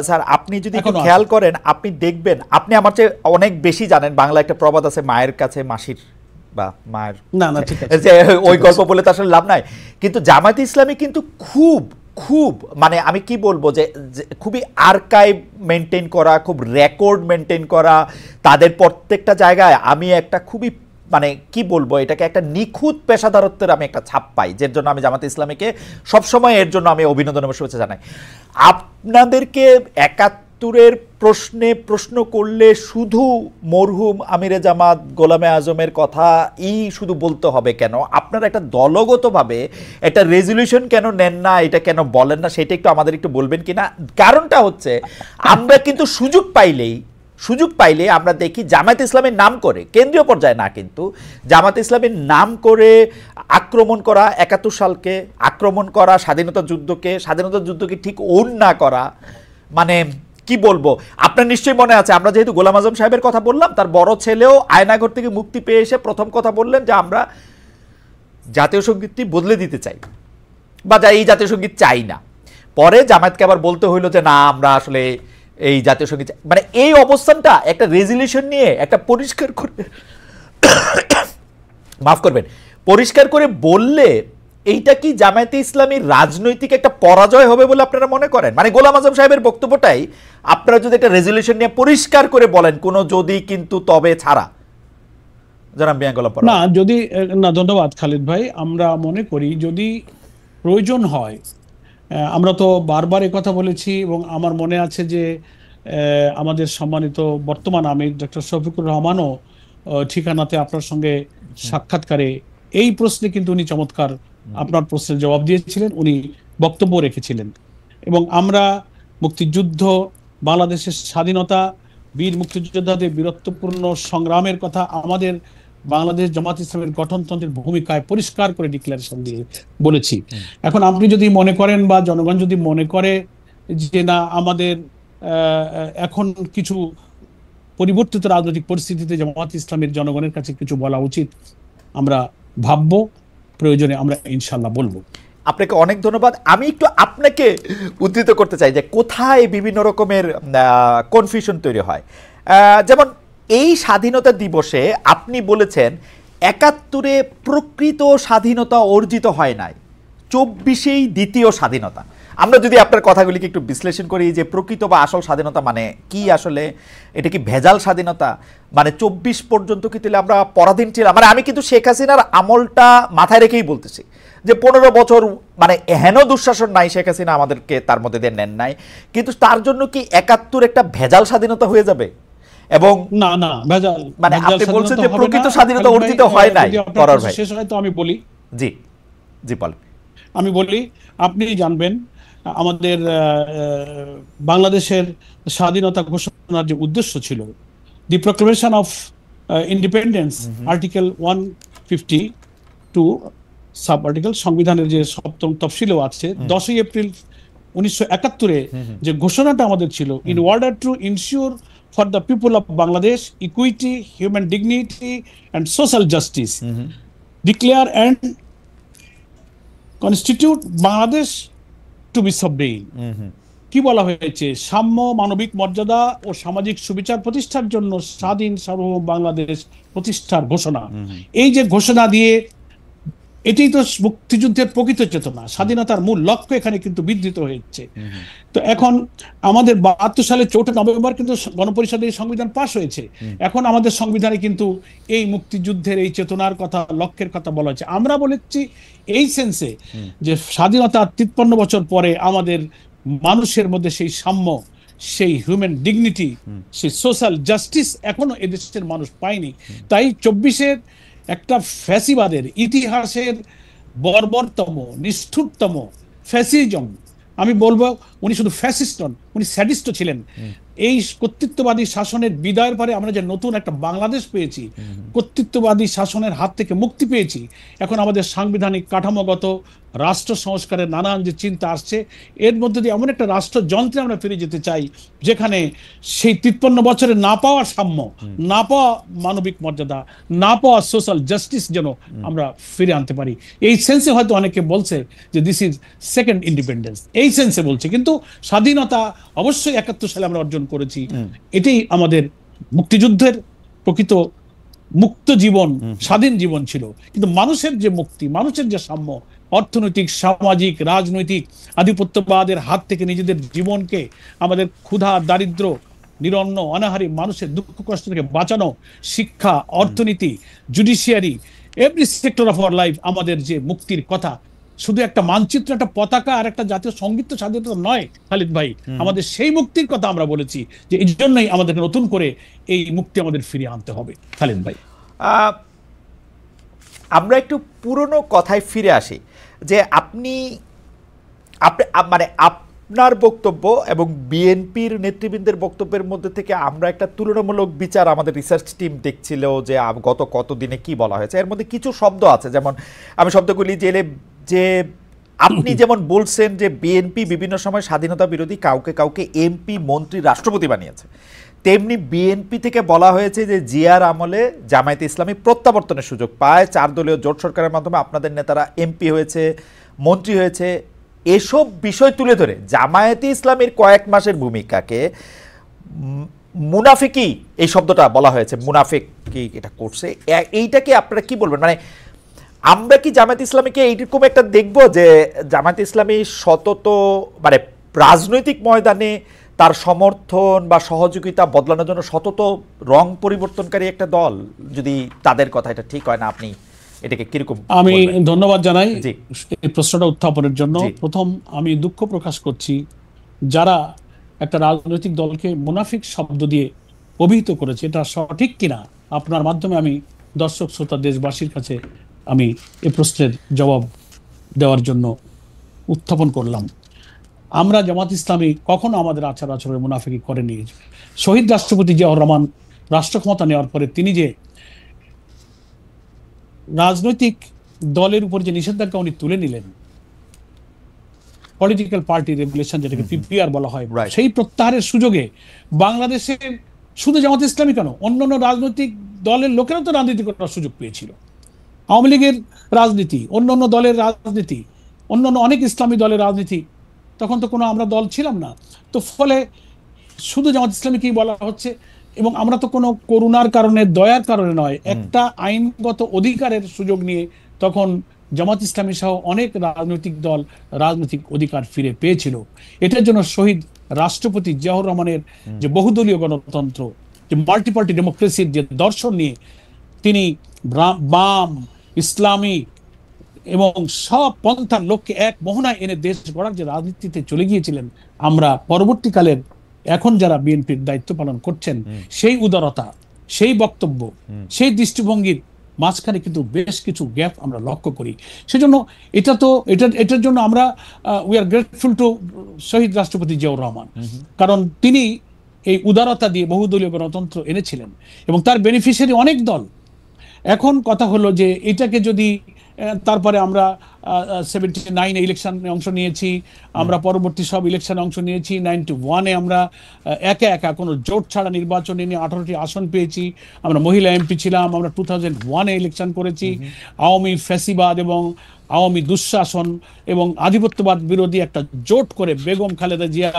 স্যার, আপনি যদি একটু খেয়াল করেন, আপনি দেখবেন, আপনি আমার চেয়ে অনেক বেশি জানেন। বাংলা একটা প্রবাদ আছে, মায়ের কাছে মাসির বা মায়ের, না না ঠিক আছে, ওই গল্প বলে তো আসলে লাভ নাই। কিন্তু জামায়াতে ইসলামী কিন্তু খুব খুব, মানে আমি কি বলবো, যে খুবই আর্কাইভ মেনটেন করা, খুব রেকর্ড মেনটেন করা, তাদের প্রত্যেকটা জায়গায় আমি একটা খুবই, মানে কি বলবো, এটাকে একটা নিখুঁত পেশাদারত্বের আমি একটা ছাপ পাই, যার জন্য আমি জামাতে ইসলামীকে সবসময় এর জন্য আমি অভিনন্দন এবং শুভেচ্ছা জানাই। আপনাদেরকে 71-এর প্রশ্নে প্রশ্ন করলে শুধু মরহুম আমিরে জামাত গোলামে আজমের কথাই শুধু বলতে হবে কেন? আপনারা একটা দলগতভাবে একটা রেজলিউশন কেন নেন না, এটা কেন বলেন না, সেটা একটু আমাদের একটু বলবেন কিনা? কারণটা হচ্ছে, আমরা কিন্তু সুযোগ পাইলে আমরা দেখি জামায়াত ইসলামের নাম করে, কেন্দ্রীয় পর্যায়ে না, কিন্তু জামায়াত ইসলামের নাম করে আক্রমণ করা, 71 সালকে আক্রমণ করা, স্বাধীনতা যুদ্ধকে ঠিক ওন না করা, মানে কি বলবো। আপনার নিশ্চয়ই মনে আছে, আমরা যেহেতু গোলাম আজম সাহেবের কথা বললাম, তার বড় ছেলেও আয়নাঘর থেকে মুক্তি পেয়ে এসে প্রথম কথা বললেন যে আমরা জাতীয় সঙ্গীতটি বদলে দিতে চাই, বা এই জাতীয় সঙ্গীত চাই না। পরে জামায়াতকে আবার বলতে হইলো যে না, আমরা আসলে এই জাতীয় সঙ্গীত, মানে এই অবস্থানটা একটা রেজলিউশন নিয়ে একটা পরিষ্কার করে মাফ করবেন, পরিষ্কার করে বললে এইটা কি জামায়াতে ইসলামীর রাজনৈতিক একটা পরাজয় হবে বলে আপনারা মনে করেন? মানে গোলাম আজম সাহেবের বক্তব্যটাই আপনারা যদি একটা রেজলিউশন নিয়ে পরিষ্কার করে বলেন, কোনো যদি কিন্তু তবে ছাড়া, জানাব মিয়া গোলাম না, যদি না, ধন্যবাদ খালিদ ভাই। আমরা মনে করি যদি প্রয়োজন হয়, আমরা তো বারবার কথা বলেছি, এবং আমার মনে আছে যে আমাদের সম্মানিত বর্তমান আমির ডক্টর শফিকুর রহমানও ঠিকানাতে আপনার সঙ্গে সাক্ষাৎকারে এই প্রশ্নে কিন্তু উনি চমৎকার আপনার প্রশ্নের জবাব দিয়েছিলেন, উনি বক্তব্য রেখেছিলেন। এবং আমরা মুক্তিযুদ্ধ, বাংলাদেশের স্বাধীনতা, বীর মুক্তিযোদ্ধাদের বীরত্বপূর্ণ সংগ্রামের কথা আমাদের বাংলাদেশ জামাত ইসলামের গঠনতন্ত্রের ভূমিকায় পরিষ্কার করে ডিক্লারেশন দিয়ে বলেছি। এখন আপনি যদি মনে করেন, বা জনগণ যদি মনে করে যে না, আমাদের এখন কিছু পরিবর্তিত রাজনৈতিক পরিস্থিতিতে জামাত ইসলামের জনগণের কাছে কিছু বলা উচিত, আমরা ভাববো, প্রয়োজনে আমরা ইনশাল্লাহ বলবো। আপনাকে অনেক ধন্যবাদ। আমি একটু আপনাকে উদ্ধৃত করতে চাই যে কোথায় বিভিন্ন রকমের কনফিউশন তৈরি হয়। যেমন এই স্বাধীনতা দিবসে আপনি বলেছেন ৭১-এ প্রকৃত স্বাধীনতা অর্জিত হয় নাই, ২৪-এই দ্বিতীয় স্বাধীনতা। আমরা যদি আপনার কথাগুলিকে একটু বিশ্লেষণ করি যে প্রকৃত বা আসল স্বাধীনতা মানে কি, আসলে এটা কি ভেজাল স্বাধীনতা, মানে ২৪ পর্যন্ত কি তাহলে আমরা পরাধীন ছিলাম? মানে আমি কিন্তু শেখ হাসিনার আমলটা মাথায় রেখেই বলতেছি যে ১৫ বছর মানে হেন দুঃশাসন নাই, শেখ হাসিনা আমাদেরকে তার মধ্যে দিয়ে নেন নাই, কিন্তু তার জন্য কি ৭১ একটা ভেজাল স্বাধীনতা হয়ে যাবে? এবং না না, ভেজাল মানে আপনি বলছেন যে প্রকৃত স্বাধীনতা অর্জিত হয় নাই। পরার ভাই শেষ হয় তো আমি বলি। জি জি বলেন। আমি বলি, আপনি জানবেন আমাদের বাংলাদেশের স্বাধীনতা ঘোষণার যে উদ্দেশ্য ছিল, the proclamation of independence, article 152 sub article, সংবিধানের যে ৭ম তফসিলও আছে, 10ই এপ্রিল ১৯৭১-এ যে ঘোষণাটা আমাদের ছিল, in order to ensure for the people of Bangladesh equity, human dignity and social justice, declare and constitute Bangladesh to be sovereign. কি বলা হয়েছে? সাম্য, মানবিক মর্যাদা ও সামাজিক সুবিচার প্রতিষ্ঠার জন্য স্বাধীন সার্বভৌম বাংলাদেশ প্রতিষ্ঠার ঘোষণা। এই যে ঘোষণা দিয়ে, এটাই তো মুক্তিযুদ্ধের প্রকৃত চেতনা, স্বাধীনতার মূল লক্ষ্য এখানে কিন্তু বিধৃত হয়েছে। তো এখন আমাদের ৭২ সালের ৪ নভেম্বর কিন্তু গণপরিষদের সংবিধান পাশ হয়েছে। এখন আমাদের সংবিধানে কিন্তু এই মুক্তিযুদ্ধের এই চেতনার কথা, লক্ষ্যের কথা বলা হয়েছে। আমরা বলেছি এই সেন্সে যে স্বাধীনতার ৫৩ বছর পরে আমাদের মানুষের মধ্যে সেই সাম্য, সেই হিউম্যান ডিগনিটি, সেই সোশ্যাল জাস্টিস এখনো এদেশের মানুষ পায়নি। তাই ২৪-এর একটা ফ্যাসিবাদের ইতিহাসের বর্বরতম, নিষ্ঠুরতম ফ্যাসিজম, আমি বলবো উনি শুধু ফ্যাসিস্ট নন, উনি স্যাডিস্টও ছিলেন। এই কর্তৃত্ববাদী শাসনের বিদায়ের পরে আমরা যে নতুন একটা বাংলাদেশ পেয়েছি, কর্তৃত্ববাদী শাসনের হাত থেকে মুক্তি পেয়েছি, এখন আমাদের সাংবিধানিক কাঠামোগত রাষ্ট্র সংস্কারের নানান যে চিন্তা আসছে, এর মধ্যে দিয়ে এমন একটা রাষ্ট্রযন্ত্রে আমরা ফিরে যেতে চাই যেখানে সেই ৫৩ বছরে না পাওয়া সাম্য, না পাওয়া মানবিক মর্যাদা, না পাওয়া সোশ্যাল জাস্টিস যেন আমরা ফিরে আনতে পারি। এই সেন্সে হয়তো অনেকে বলছে যে দিস ইজ সেকেন্ড ইন্ডিপেন্ডেন্স, এই সেন্সে বলছে, কিন্তু স্বাধীনতা অবশ্যই ৭১ সালে আমরা অর্জন করেছি। এটাই আমাদের মুক্তিযুদ্ধের প্রকৃত মুক্ত জীবন, স্বাধীন জীবন ছিল। কিন্তু মানুষের যে মুক্তি, মানুষের যে সাম্য, অর্থনৈতিক, সামাজিক, রাজনৈতিক আধিপত্যবাদের হাত থেকে নিজেদের জীবনকে, আমাদের ক্ষুধা, দারিদ্র, নিরন্ন, অনাহারী মানুষের দুঃখ কষ্ট থেকে বাঁচানো, শিক্ষা, অর্থনীতি, judiciary, every sector of our life, আমাদের যে মুক্তির কথা, শুধু একটা মানচিত্র, একটা পতাকা আর একটা জাতীয় সঙ্গীত স্বাধীনতা নয় খালিদ ভাই, আমাদের সেই মুক্তির কথা আমরা বলেছি যে এই জন্যই আমাদের নতুন করে এই মুক্তি আমাদের ফিরিয়ে আনতে হবে। খালিদ ভাই, আমরা একটু পুরনো কথায় ফিরে আসি যে আপনি মানে আপনার বক্তব্য এবং বিএনপির নেতৃবৃন্দের বক্তব্যের মধ্যে থেকে আমরা একটা তুলনামূলক বিচার আমাদের রিসার্চ টিম দেখছিল যে গত কতদিনে কি বলা হয়েছে। এর মধ্যে কিছু শব্দ আছে, যেমন আমি শব্দগুলি যে আপনি যেমন বলছেন যে বিএনপি বিভিন্ন সময় স্বাধীনতা বিরোধী কাউকে কাউকে এমপি, মন্ত্রী, রাষ্ট্রপতি বানিয়েছে, তেমনি বিএনপি থেকে বলা হয়েছে যে জিয়ার আমলে জামায়াতে ইসলামী প্রত্যাবর্তনের সুযোগ পায়, ৪ দলীয় জোট সরকারের মাধ্যমে আপনাদের নেতারা এমপি হয়েছে, মন্ত্রী হয়েছে। এসব বিষয় তুলে ধরে জামায়াতে ইসলামীর কয়েক মাসের ভূমিকাকে মুনাফিকি, এই শব্দটা বলা হয়েছে, মুনাফিকি এটা করছে। এইটাকে আপনারা কি বলবেন? মানে আমরা কি জামায়াতে ইসলামীকে এইরকম একটা দেখব যে জামায়াতে ইসলামী সতত মানে রাজনৈতিক ময়দানে তার সমর্থন বা সহযোগিতা বদলানোর জন্য সতত রং পরিবর্তনকারী একটা দল, যদি তাদের কথা এটা ঠিক হয় না, আপনি এটাকে কিরকম? আমি ধন্যবাদ জানাই এই প্রশ্নটা উত্থাপনের জন্য। প্রথম আমি দুঃখ প্রকাশ করছি যারা একটা রাজনৈতিক দলকে মুনাফিক শব্দ দিয়ে অভিহিত করেছে, এটা সঠিক কিনা আপনার মাধ্যমে আমি দর্শক শ্রোতা দেশবাসীর কাছে আমি এই প্রশ্নের জবাব দেওয়ার জন্য উত্থাপন করলাম। আমরা জামাত ইসলামী কখনো আমাদের আচার আচরণে মুনাফিকি করেনি। শহীদ রাষ্ট্রপতি জিয়াউর রহমান রাষ্ট্র ক্ষমতা নেওয়ার পরে তিনি যে রাজনৈতিক দলের উপর যে নিষেধাজ্ঞা উনি তুলে নিলেন, পলিটিক্যাল পার্টি রেগুলেশন, যেটাকে পিপিআর বলা হয়, সেই প্রত্যাহারের সুযোগে বাংলাদেশের শুধু জামাত ইসলামী কেন, অন্যান্য রাজনৈতিক দলের লোকেরা তো রাজনীতি করার সুযোগ পেয়েছিল। আওয়ামী লীগের রাজনীতি, অন্যান্য দলের রাজনীতি, অন্যান্য অনেক ইসলামী দলের রাজনীতি, তখন তো কোনো আমরা দল ছিলাম না। তো ফলে শুধু জামাত ইসলামীকেই বলা হচ্ছে এবং আমরা তো কোনো করুণার কারণে, দয়ার কারণে নয়, একটা আইনগত অধিকারের সুযোগ নিয়ে তখন জামাত ইসলামী সহ অনেক রাজনৈতিক দল রাজনৈতিক অধিকার ফিরে পেয়েছিল। এটার জন্য শহীদ রাষ্ট্রপতি জিয়াউর রহমানের যে বহুদলীয় গণতন্ত্র, যে মাল্টিপার্টি ডেমোক্রেসির যে দর্শন নিয়ে তিনি বাম, ইসলামিক এবং সব পন্থার লোককে এক মোহনায় এনে দেশ গড়ার যে রাজনীতিতে চলে গিয়েছিলেন, আমরা পরবর্তীকালের এখন যারা বিএনপির দায়িত্ব পালন করছেন সেই উদারতা, সেই বক্তব্য, সেই দৃষ্টিভঙ্গির মাঝখানে কিন্তু বেশ কিছু গ্যাপ আমরা লক্ষ্য করি। সেজন্য এটার জন্য আমরা উই আর গ্রেটফুল টু শহীদ রাষ্ট্রপতি জিয়াউর রহমান, কারণ তিনি এই উদারতা দিয়ে বহুদলীয় গণতন্ত্র এনেছিলেন এবং তার বেনিফিশিয়ারি অনেক দল। এখন কথা হলো যে এটাকে যদি তারপরে আমরা 79 ইলেকশনে অংশ নিয়েছি, আমরা পরবর্তী সব ইলেকশনে অংশ নিয়েছি, 91-এ আমরা একা একা কোনো জোট ছাড়া নির্বাচনে নিয়ে 18টি আসন পেয়েছি, আমরা মহিলা এমপি ছিলাম, আমরা 2001-এ ইলেকশন করেছি। আওয়ামী ফ্যাসিবাদ এবং আওয়ামী দুঃশাসন এবং আধিপত্যবাদ বিরোধী একটা জোট করে বেগম খালেদা জিয়া,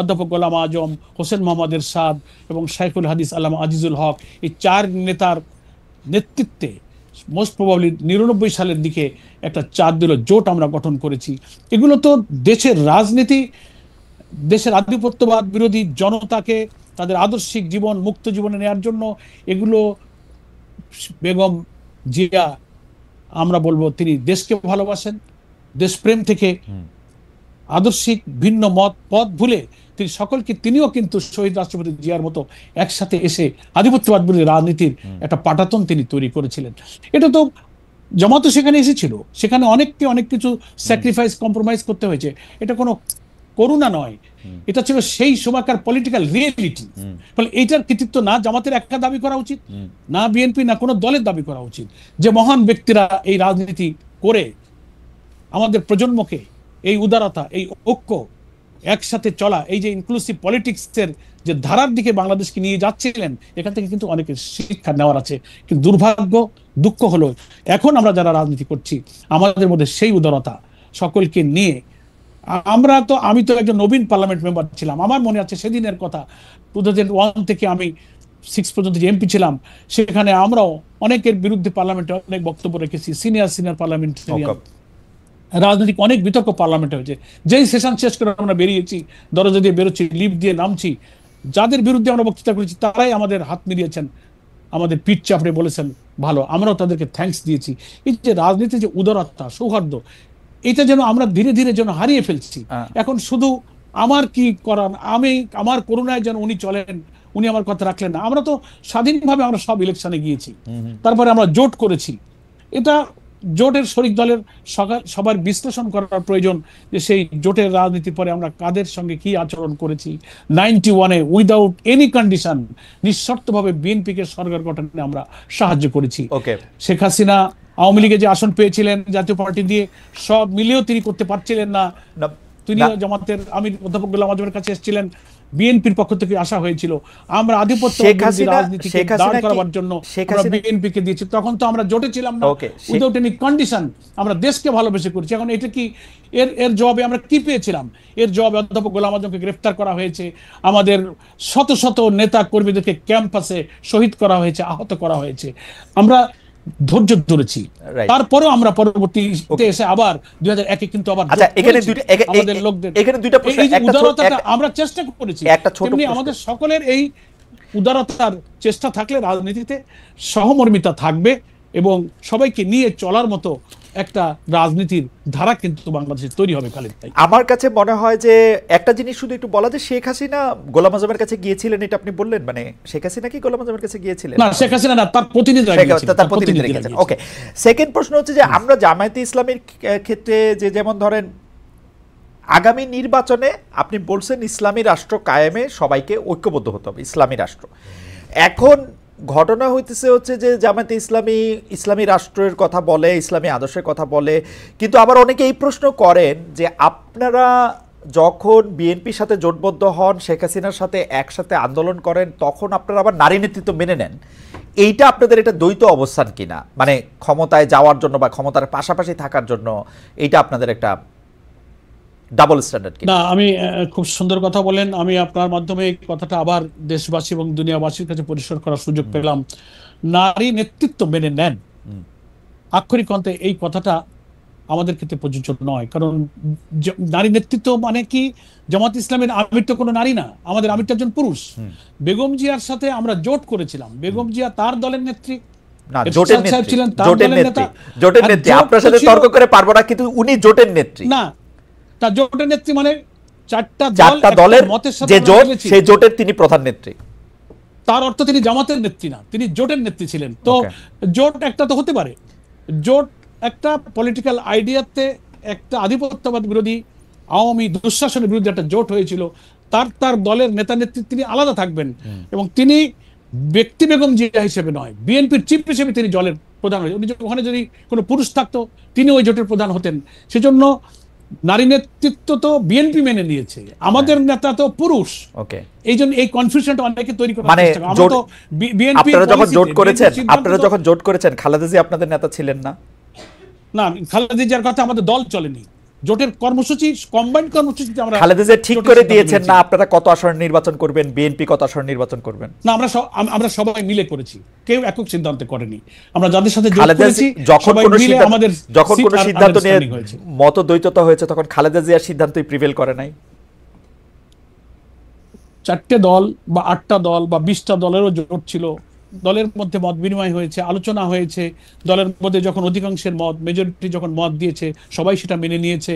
অধ্যাপক গোলাম আজম, হোসেন মোহাম্মদ এরশাদ এবং শাইখুল হাদিস আল্লামা আজিজুল হক, এই 4 নেতার নেতৃত্বে মোস্ট প্রবাবলি 99 সালের দিকে একটা 4 দলীয় জোট আমরা গঠন করেছি। এগুলো তো দেশের রাজনীতি, দেশের আধিপত্যবাদ বিরোধী জনতাকে তাদের আদর্শিক জীবন, মুক্ত জীবনে নেওয়ার জন্য এগুলো বেগম জিয়া, আমরা বলবো তিনি দেশকে ভালোবাসেন, দেশপ্রেম থেকে আদর্শিক ভিন্ন মত পথ ভুলে তিনি সকলকে, তিনিও কিন্তু শহীদ রাষ্ট্রপতি জিয়ার মতো একসাথে এসে আধিপত্যবাদ বিরোধী রাজনীতির একটা পাটাতন তিনি তৈরি করেছিলেন। এটা তো জামাতও সেখানে এসেছিল, সেখানে অনেককে অনেক কিছু স্যাক্রিফাইস, কম্প্রোমাইজ করতে হয়েছে। এটা কোনো করুণা নয়, এটা ছিল সেই সময়কার পলিটিক্যাল রিয়েলিটি। ফলে এইটার কৃতিত্ব না জামাতের একা দাবি করা উচিত, না বিএনপি, না কোনো দলের দাবি করা উচিত। যে মহান ব্যক্তিরা এই রাজনীতি করে আমাদের প্রজন্মকে এই উদারতা, এই ঐক্য, একসাথে চলা, এই যে ইনক্লুসিভ পলিটিক্সের যে ধারার দিকে বাংলাদেশকে নিয়ে যাচ্ছিলেন, এখান থেকে কিন্তু অনেকের শিক্ষা নেওয়ার আছে। কিন্তু দুর্ভাগ্য, দুঃখ হলো এখন আমরা যারা রাজনীতি করছি আমাদের মধ্যে সেই উদারতা সকলকে নিয়ে আমি তো একজন নবীন পার্লামেন্ট মেম্বার ছিলাম। আমার মনে আছে সেদিনের কথা, 2001 থেকে আমি 6 পর্যন্ত যে এমপি ছিলাম, সেখানে আমরাও অনেকের বিরুদ্ধে পার্লামেন্টে অনেক বক্তব্য রেখেছি। সিনিয়র পার্লামেন্টারিয়ান, রাজনৈতিক অনেক বিতর্ক পার্লামেন্টে হয়েছে। যেই সেশন শেষ করে আমরা বেরিয়েছি, দরজা দিয়ে বেরোচ্ছি, লিফট দিয়ে নামছি, যাদের বিরুদ্ধে আমরা বক্তৃতা করেছি তারাই আমাদের হাত মিলিয়েছেন, আমাদের পিঠ চাপড়ে বলেছেন ভালো, আমরাও তাদেরকে থ্যাঙ্কস দিয়েছি। এই যে রাজনীতির যে উদারতা, সৌহার্দ্য, এটা যেন আমরা ধীরে ধীরে যেন হারিয়ে ফেলছি। এখন শুধু আমার কি করার, আমার করুণায় যেন উনি চলেন, উনি আমার কথা রাখলেন না। আমরা তো স্বাধীনভাবে আমরা সব ইলেকশনে গিয়েছি, তারপরে আমরা জোট করেছি। এটা জোটের শরিক দলের সবার বিশ্লেষণ করার প্রয়োজন যে সেই জোটের রাজনীতি পরে আমরা কাদের সঙ্গে কি আচরণ করেছি। 91-এ উইদাউট এনি কন্ডিশন নিঃশর্তভাবে বিএনপিকে সরকার গঠনে আমরা সাহায্য করেছি। শেখ হাসিনা আওয়ামী লীগে যে আসন পেয়েছিলেন জাতীয় পার্টি দিয়ে, সব মিলিয়েও তিনি করতে পারছিলেন না। তিনি জামাতের আমির অধ্যাপক গোলাম আজমের কাছে এসেছিলেন, বিএনপির পক্ষ থেকে আসা হয়েছিল আমরা আধিপত্য রাজনীতিকে দাঁড় করাবার জন্য আমরা বিএনপিকে দিয়েছি। তখন তো আমরা জোটে ছিলাম না, উইদাউট এনি কন্ডিশন আমরা দেশকে ভালোবেসে করেছি। এখন এটা কি এর জবাবে আমরা কি পেয়েছিলাম? এর জবাবে অধ্যাপক গোলাম আজমকে গ্রেফতার করা হয়েছে, আমাদের শত শত নেতা কর্মীদেরকে ক্যাম্পাসে শহীদ করা হয়েছে, আহত করা হয়েছে। আমরা ধৈর্য ধরেছি, তারপরেও আমরা পরবর্তীতে এসে আবার 2001-এ কিন্তু আবার আমাদের লোকদের উদারতাটা আমরা চেষ্টা করেছি। তেমনি আমাদের সকলের এই উদারতার চেষ্টা থাকলে রাজনীতিতে সহমর্মিতা থাকবে এবং সবাইকে নিয়ে চলার মতো একটা রাজনীতির ধারা কিন্তু বাংলাদেশে তৈরি হবে। খালিদ ভাই, আমার কাছে মনে হয় যে একটা জিনিস শুধু একটু বলা, যে শেখ হাসিনা গোলাম আজমের কাছে গিয়েছিলেন, এটা আপনি বললেন, মানে শেখ হাসিনা কি গোলাম আজমের কাছে গিয়েছিলেন? না, শেখ হাসিনা না, তার প্রতিনিধি গিয়েছিলেন। ওকে, সেকেন্ড প্রশ্ন হচ্ছে যে আমরা জামায়াতে ইসলামীর ক্ষেত্রে যে যেমন ধরেন আগামী নির্বাচনে আপনি বলছেন ইসলামী রাষ্ট্র কায়েমে সবাইকে ঐক্যবদ্ধ হতে হবে, ইসলামী রাষ্ট্র। এখন ঘটনা হইতেছে হচ্ছে যে জামায়াতে ইসলামী রাষ্ট্রের কথা বলে, ইসলামী আদর্শের কথা বলে, কিন্তু আবার অনেকে এই প্রশ্ন করেন যে আপনারা যখন বিএনপির সাথে জোটবদ্ধ হন, শেখ হাসিনার সাথে একসাথে আন্দোলন করেন, তখন আপনারা আবার নারী নেতৃত্ব মেনে নেন। এইটা আপনাদের এটা দ্বৈত অবস্থান কিনা, মানে ক্ষমতায় যাওয়ার জন্য বা ক্ষমতার পাশাপাশি থাকার জন্য, এইটা আপনাদের একটা ডাবল স্ট্যান্ডার্ড কি? না, আমি খুব সুন্দর কথা বলেন। আমি আপনার মাধ্যমে এই কথাটা আবার দেশবাসী এবং দুনিয়াবাসীর কাছে পরিষ্কার করার সুযোগ পেলাম। নারী নেতৃত্ব মেনে নেন, আক্ষরিক অর্থে এই কথাটা আমাদের ক্ষেত্রে প্রযোজ্য নয়। কারণ নারী নেতৃত্ব মানে কি, জামাত ইসলামের আমির তো কোনো নারী না, আমাদের আমিরটা একজন পুরুষ। বেগম জিয়ার সাথে আমরা জোট করেছিলাম, বেগম জিয়া তার দলের নেত্রী, না জোটের নেত্রী, ছিলেন তার জোটের দলের নেতা। নেত্রী, জোটের নেত্রী। আপনার সাথে তর্ক করে পারবো না, কিন্তু উনি জোটের নেত্রী। না, তার জোটের নেত্রী মানে চারটা দলের মতের সাথে যে জোট, সেই জোটের তিনি প্রধান নেত্রী। তার অর্থ তিনি জামাতের নেত্রী না, তিনি জোটের নেত্রী ছিলেন। তো জোট একটা তো হতে পারে, জোট একটা পলিটিক্যাল আইডিয়াতে একটা আধিপত্যবাদ বিরোধী আওয়ামী দুঃশাসনের বিরুদ্ধে একটা জোট হয়েছিল। তার দলের নেতা নেত্রী তিনি আলাদা থাকবেন, এবং তিনি ব্যক্তি বেগম জিয়া হিসেবে নয়, বিএনপির চিফ হিসেবে তিনি দলের প্রধান হয়েছেন। উনি ওখানে যদি কোনো পুরুষ থাকতো, তিনি ওই জোটের প্রধান হতেন। সেজন্য নারী নেতৃত্ব তো বিএনপি মেনে নিয়েছে, আমাদের নেতা তো পুরুষ। এই জন্য এই কনফিউশনটা অনেকে তৈরি করার চেষ্টা করে। আমরা তো বিএনপি, আপনারা যখন জোট করেছেন, খালেদা জিয়া আপনাদের নেতা ছিলেন না? না, খালেদা জিয়ার কথা আমাদের দল চলেনি। জোটের কর্মসূচি, কম্বাইন্ড কর্মসূচিতে আমরা খালেদা জিয়া ঠিক করে দিয়েছেন না আপনারা কত আসনে নির্বাচন করবেন, বিএনপি কত আসনে নির্বাচন করবেন? না, আমরা সবাই মিলে করেছি, কেউ একক সিদ্ধান্ত করেনি। আমরা যাদের সাথে জোট করেছি সবাই মিলে আমাদের যখন কোনো সিদ্ধান্ত নিয়ে মতদ্বৈততা হয়েছে, তখন খালেদা জিয়ার সিদ্ধান্তই প্রিভেল করে নাই। 4টে দল বা 8টা দল বা 20টা দলেরও জোট ছিল, দলের মধ্যে মত বিনিময় হয়েছে, আলোচনা হয়েছে। দলের মধ্যে যখন অধিকাংশের মত, মেজরিটি যখন মত দিয়েছে, সবাই সেটা মেনে নিয়েছে।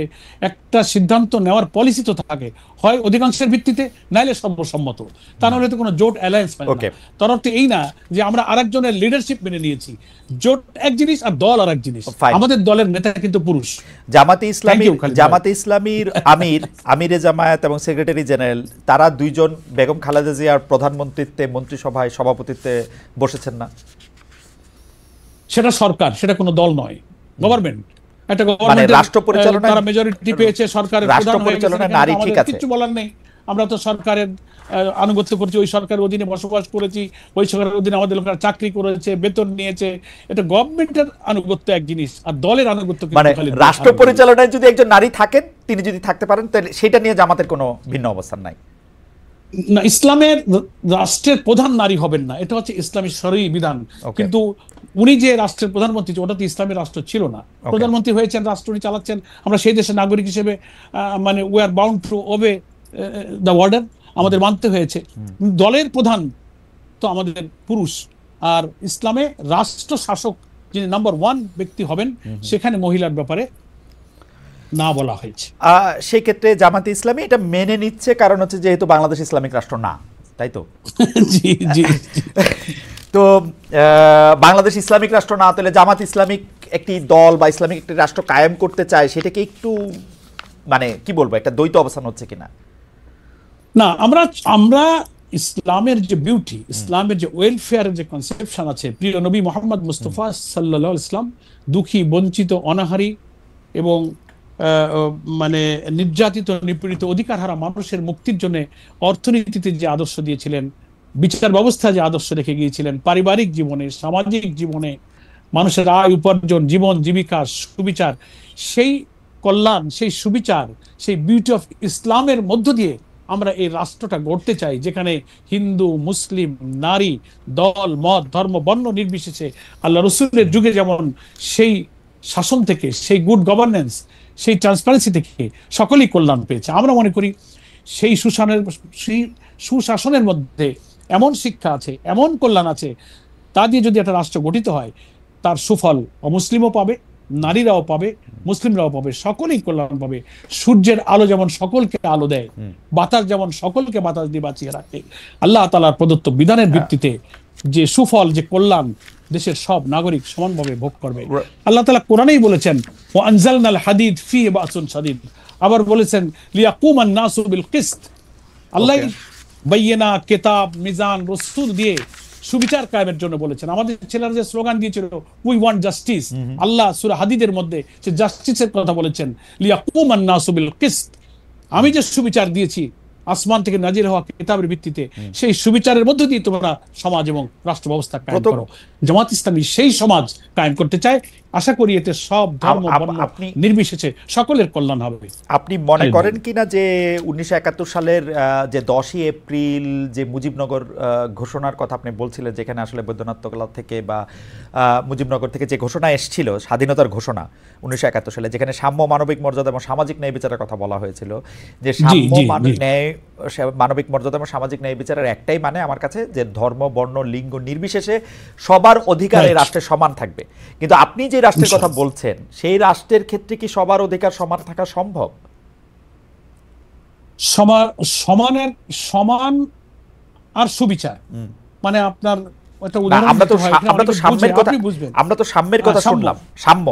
একটা সিদ্ধান্ত নেওয়ার পলিসি তো থাকে, হয় অধিকাংশের ভিত্তিতে, নাইলে সর্বসম্মত। তা নাহলে তো কোনো জোট অ্যালায়েন্স হয় না। তার অর্থ এই না যে আমরা আরেকজনের লিডারশিপ মেনে নিয়েছি। জোট এক জিনিস আর দল আর এক জিনিস। আমাদের দলের নেতা কিন্তু পুরুষ। জামাতে ইসলামীর আমিরে জামায়াত এবং সেক্রেটারি জেনারেল, তারা দুইজন বেগম খালেদা জিয়ার প্রধানমন্ত্রীত্বে, মন্ত্রিসভায় সভাপতিত্বে বসেছেন না? সেটা সরকার, সেটা কোনো দল নয়, গভর্নমেন্ট। একটা গভর্নমেন্ট রাষ্ট্র পরিচালনা, তারা মেজরিটি পেয়েছে, সরকারের প্রধান হয়ে গেছে, নারী ঠিক আছে, কিছু বলার নেই। আমরা তো সরকারের আনুগত্য করছি, ওই সরকারের অধীনে বসবাস করেছি, ওই সরকারের অধীনে আমাদের লোকেরা চাকরি করেছে, বেতন নিয়েছে। এটা গভর্নমেন্টের আনুগত্য এক জিনিস, আর দলের আনুগত্য মানে রাষ্ট্র পরিচালনায় যদি একজন নারী থাকেন, তিনি যদি থাকতে পারেন, তাহলে সেটা নিয়ে জামাতের কোনো ভিন্ন অবস্থান নাই। না, ইসলামের রাষ্ট্রের প্রধান নারী হবেন না, এটা হচ্ছে ইসলামী শরঈ বিধান। কিন্তু উনি যে রাষ্ট্রের প্রধানমন্ত্রী, ওটা তো ইসলামের রাষ্ট্র ছিল না। প্রধানমন্ত্রী হয়েছেন, রাষ্ট্র উনি চালাচ্ছেন। আমরা সেই দেশের নাগরিক হিসেবে মানে we are bound to ওবে the order, আমাদের মানতে হয়েছে। দলের প্রধান তো আমাদের পুরুষ। আর ইসলামে রাষ্ট্র শাসক যিনি নাম্বার 1 ব্যক্তি হবেন, সেখানে মহিলার ব্যাপারে না বলা হয়েছে। সেই ক্ষেত্রে জামাতে ইসলামী এটা মেনে নিচ্ছে, কারণ হচ্ছে যেহেতু বাংলাদেশ ইসলামিক রাষ্ট্র না, তাই তো? জি জি। তো বাংলাদেশ ইসলামিক রাষ্ট্র না, তাহলে জামাত ইসলামিক একটি দল বা ইসলামিক একটি রাষ্ট্র কায়েম করতে চায়, সেটাকে একটু মানে কি বলবো, একটা দ্বৈত অবস্থান হচ্ছে কিনা? না, আমরা ইসলামের যে বিউটি, ইসলামের যে ওয়েলফেয়ারের যে কনসেপশন আছে, প্রিয় নবী মোহাম্মদ মুস্তাফা সাল্লাল্লাহু আলাইহি ওয়াসাল্লাম দুঃখী, বঞ্চিত, অনাহারী এবং মানে নির্যাতিত, নিপীড়িত, অধিকারহারা মানুষের মুক্তির জন্য অর্থনীতিতে যে আদর্শ দিয়েছিলেন, বিচার ব্যবস্থা যে আদর্শ রেখে গিয়েছিলেন, পারিবারিক জীবনে, সামাজিক জীবনে, মানুষের আয় উপার্জন, জীবন জীবিকা, সুবিচার, সেই কল্যাণ, সেই সুবিচার, সেই বিউটি অফ ইসলামের মধ্য দিয়ে আমরা এই রাষ্ট্রটা গড়তে চাই, যেখানে হিন্দু, মুসলিম, নারী, দল, মত, ধর্ম, বর্ণ নির্বিশেষে আল্লাহ রসুলের যুগে যেমন সেই শাসন থেকে, সেই গুড গভর্নেন্স, সেই ট্রান্সপারেন্সি থেকে সকলেই কল্যাণ পেয়েছে। আমরা মনে করি সেই সুশাসনের মধ্যে এমন শিক্ষা আছে, এমন কল্যাণ আছে, তা দিয়ে যদি একটা রাষ্ট্র গঠিত হয়, তার সুফল অমুসলিমও পাবে, নারীরাও পাবে, মুসলিমরাও পাবে, সকলেই কল্যাণ পাবে। সূর্যের আলো যেমন সকলকে আলো দেয়, বাতাস যেমন সকলকে বাতাস দিয়ে বাঁচিয়ে রাখে, আল্লাহ তাআলার প্রদত্ত বিধানের ভিত্তিতে যে সুফল, যে কল্যাণ দেশের সব নাগরিক সমানভাবে ভোগ করবে। আল্লাহ তাআলা কোরআনেই বলেছেন, ওয়া আনজালনাল হাদিদ ফীহি বাসুন শাদীদ। আবার বলেছেন, লিয়াকুমান নাসু বিল কিসত। আল্লাহ বাইয়িনা, কিতাব, মিজান, রসুল দিয়ে সুবিচার কায়েমের জন্য বলেছেন। আমাদের ছেলেরা যে স্লোগান দিয়েছিল, উই ওয়ান্ট জাস্টিস, আল্লাহ সূরা হাদিদের মধ্যে সে জাস্টিসের কথা বলেছেন, লিয়াকুমান নাসু বিল কিসত। আমি যে সুবিচার দিয়েছি আসমান থেকে নাজির হওয়া কিতাবের ভিত্তিতে, সেই সুবিচারের মধ্য দিয়ে তোমরা সমাজ এবং রাষ্ট্র ব্যবস্থা কায়েম করো। জামাত ইসলামী সেই সমাজ কায়েম করতে চায়, আশা করি এতে সব ধর্ম বর্ণ আপনি নির্বিশেষে সকলের কল্যাণ হবে। আপনি মনে করেন কিনা যে 1971 সালের যে 10ই এপ্রিল যে মুজিবনগর ঘোষণার কথা আপনি বলছিলেন, যেখানে আসলে বৈদ্যনাথ তকলা থেকে বা মুজিবনগর থেকে যে ঘোষণা এসেছিল, স্বাধীনতার ঘোষণা 1971 সালে, যেখানে সাম্য, মানবিক মর্যাদা এবং সামাজিক ন্যায় বিচারের কথা বলা হয়েছিল, যে সাম্য, মানবিক মর্যাদা এবং সামাজিক ন্যায় বিচারের একটাই মানে আমার কাছে যে ধর্ম, বর্ণ, লিঙ্গ নির্বিশেষে সবার অধিকার এই রাষ্ট্রে সমান থাকবে। কিন্তু আপনি যে রাষ্ট্রের কথা বলছেন সেই রাষ্ট্রের ক্ষেত্রে কি সবার অধিকার সমান থাকা সম্ভব? সমানের সমান আর সুবিচার, মানে আপনার একটা উদাহরণ আমরা তো সাম্যের কথা শুনলাম। সাম্য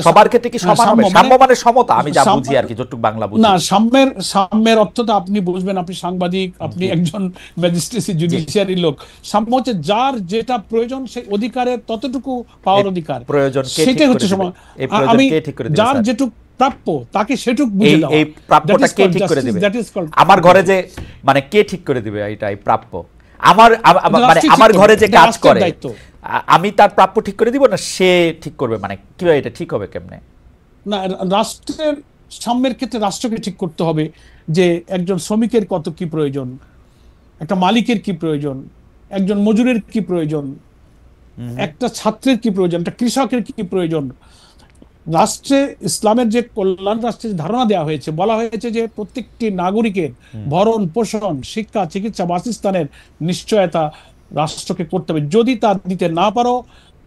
সবার ক্ষেত্রে কি সমান হবে? সাম্য মানে সমতা, আমি যা বুঝি আর কি, যতটুকু বাংলা বুঝি। না, সাম্যের অর্থটা আপনি বুঝবেন, আপনি সাংবাদিক, আপনি একজন ম্যাজিস্ট্রেসি জুডিশিয়ারি লোক। সাম্য হচ্ছে যার যেটা প্রয়োজন সেই অধিকারের ততটুকু পাওয়ার অধিকার, প্রয়োজন সেটাই হচ্ছে সমান। আমি যার যেটুকু প্রাপ্য তাকে সেটুক বুঝে দাও। এই প্রাপ্যটা কে ঠিক করে দিবে? আমার ঘরে যে মানে কে ঠিক করে দিবে এই প্রাপ্য? আমার ঘরে যে কাজ করে আমি তার প্রাপ্য ঠিক করে দিব না সে ঠিক করবে? মানে কিভাবে এটা ঠিক হবে, কেমনে? না, রাষ্ট্রের সাম্যের ক্ষেত্রে রাষ্ট্রকে ঠিক করতে হবে যে একজন শ্রমিকের কত কি প্রয়োজন, একটা মালিকের কি প্রয়োজন, একজন মজুরের কি প্রয়োজন, একটা ছাত্রের কি প্রয়োজন, একটা কৃষকের কি প্রয়োজন। রাষ্ট্রে ইসলামের যে কল্যাণ রাষ্ট্রের ধারণা দেওয়া হয়েছে, বলা হয়েছে যে প্রত্যেকটি নাগরিকের ভরণ পোষণ, শিক্ষা, চিকিৎসা, বাসস্থানের নিশ্চয়তা রাষ্ট্রকে করতে হবে। যদি তা দিতে না পারো,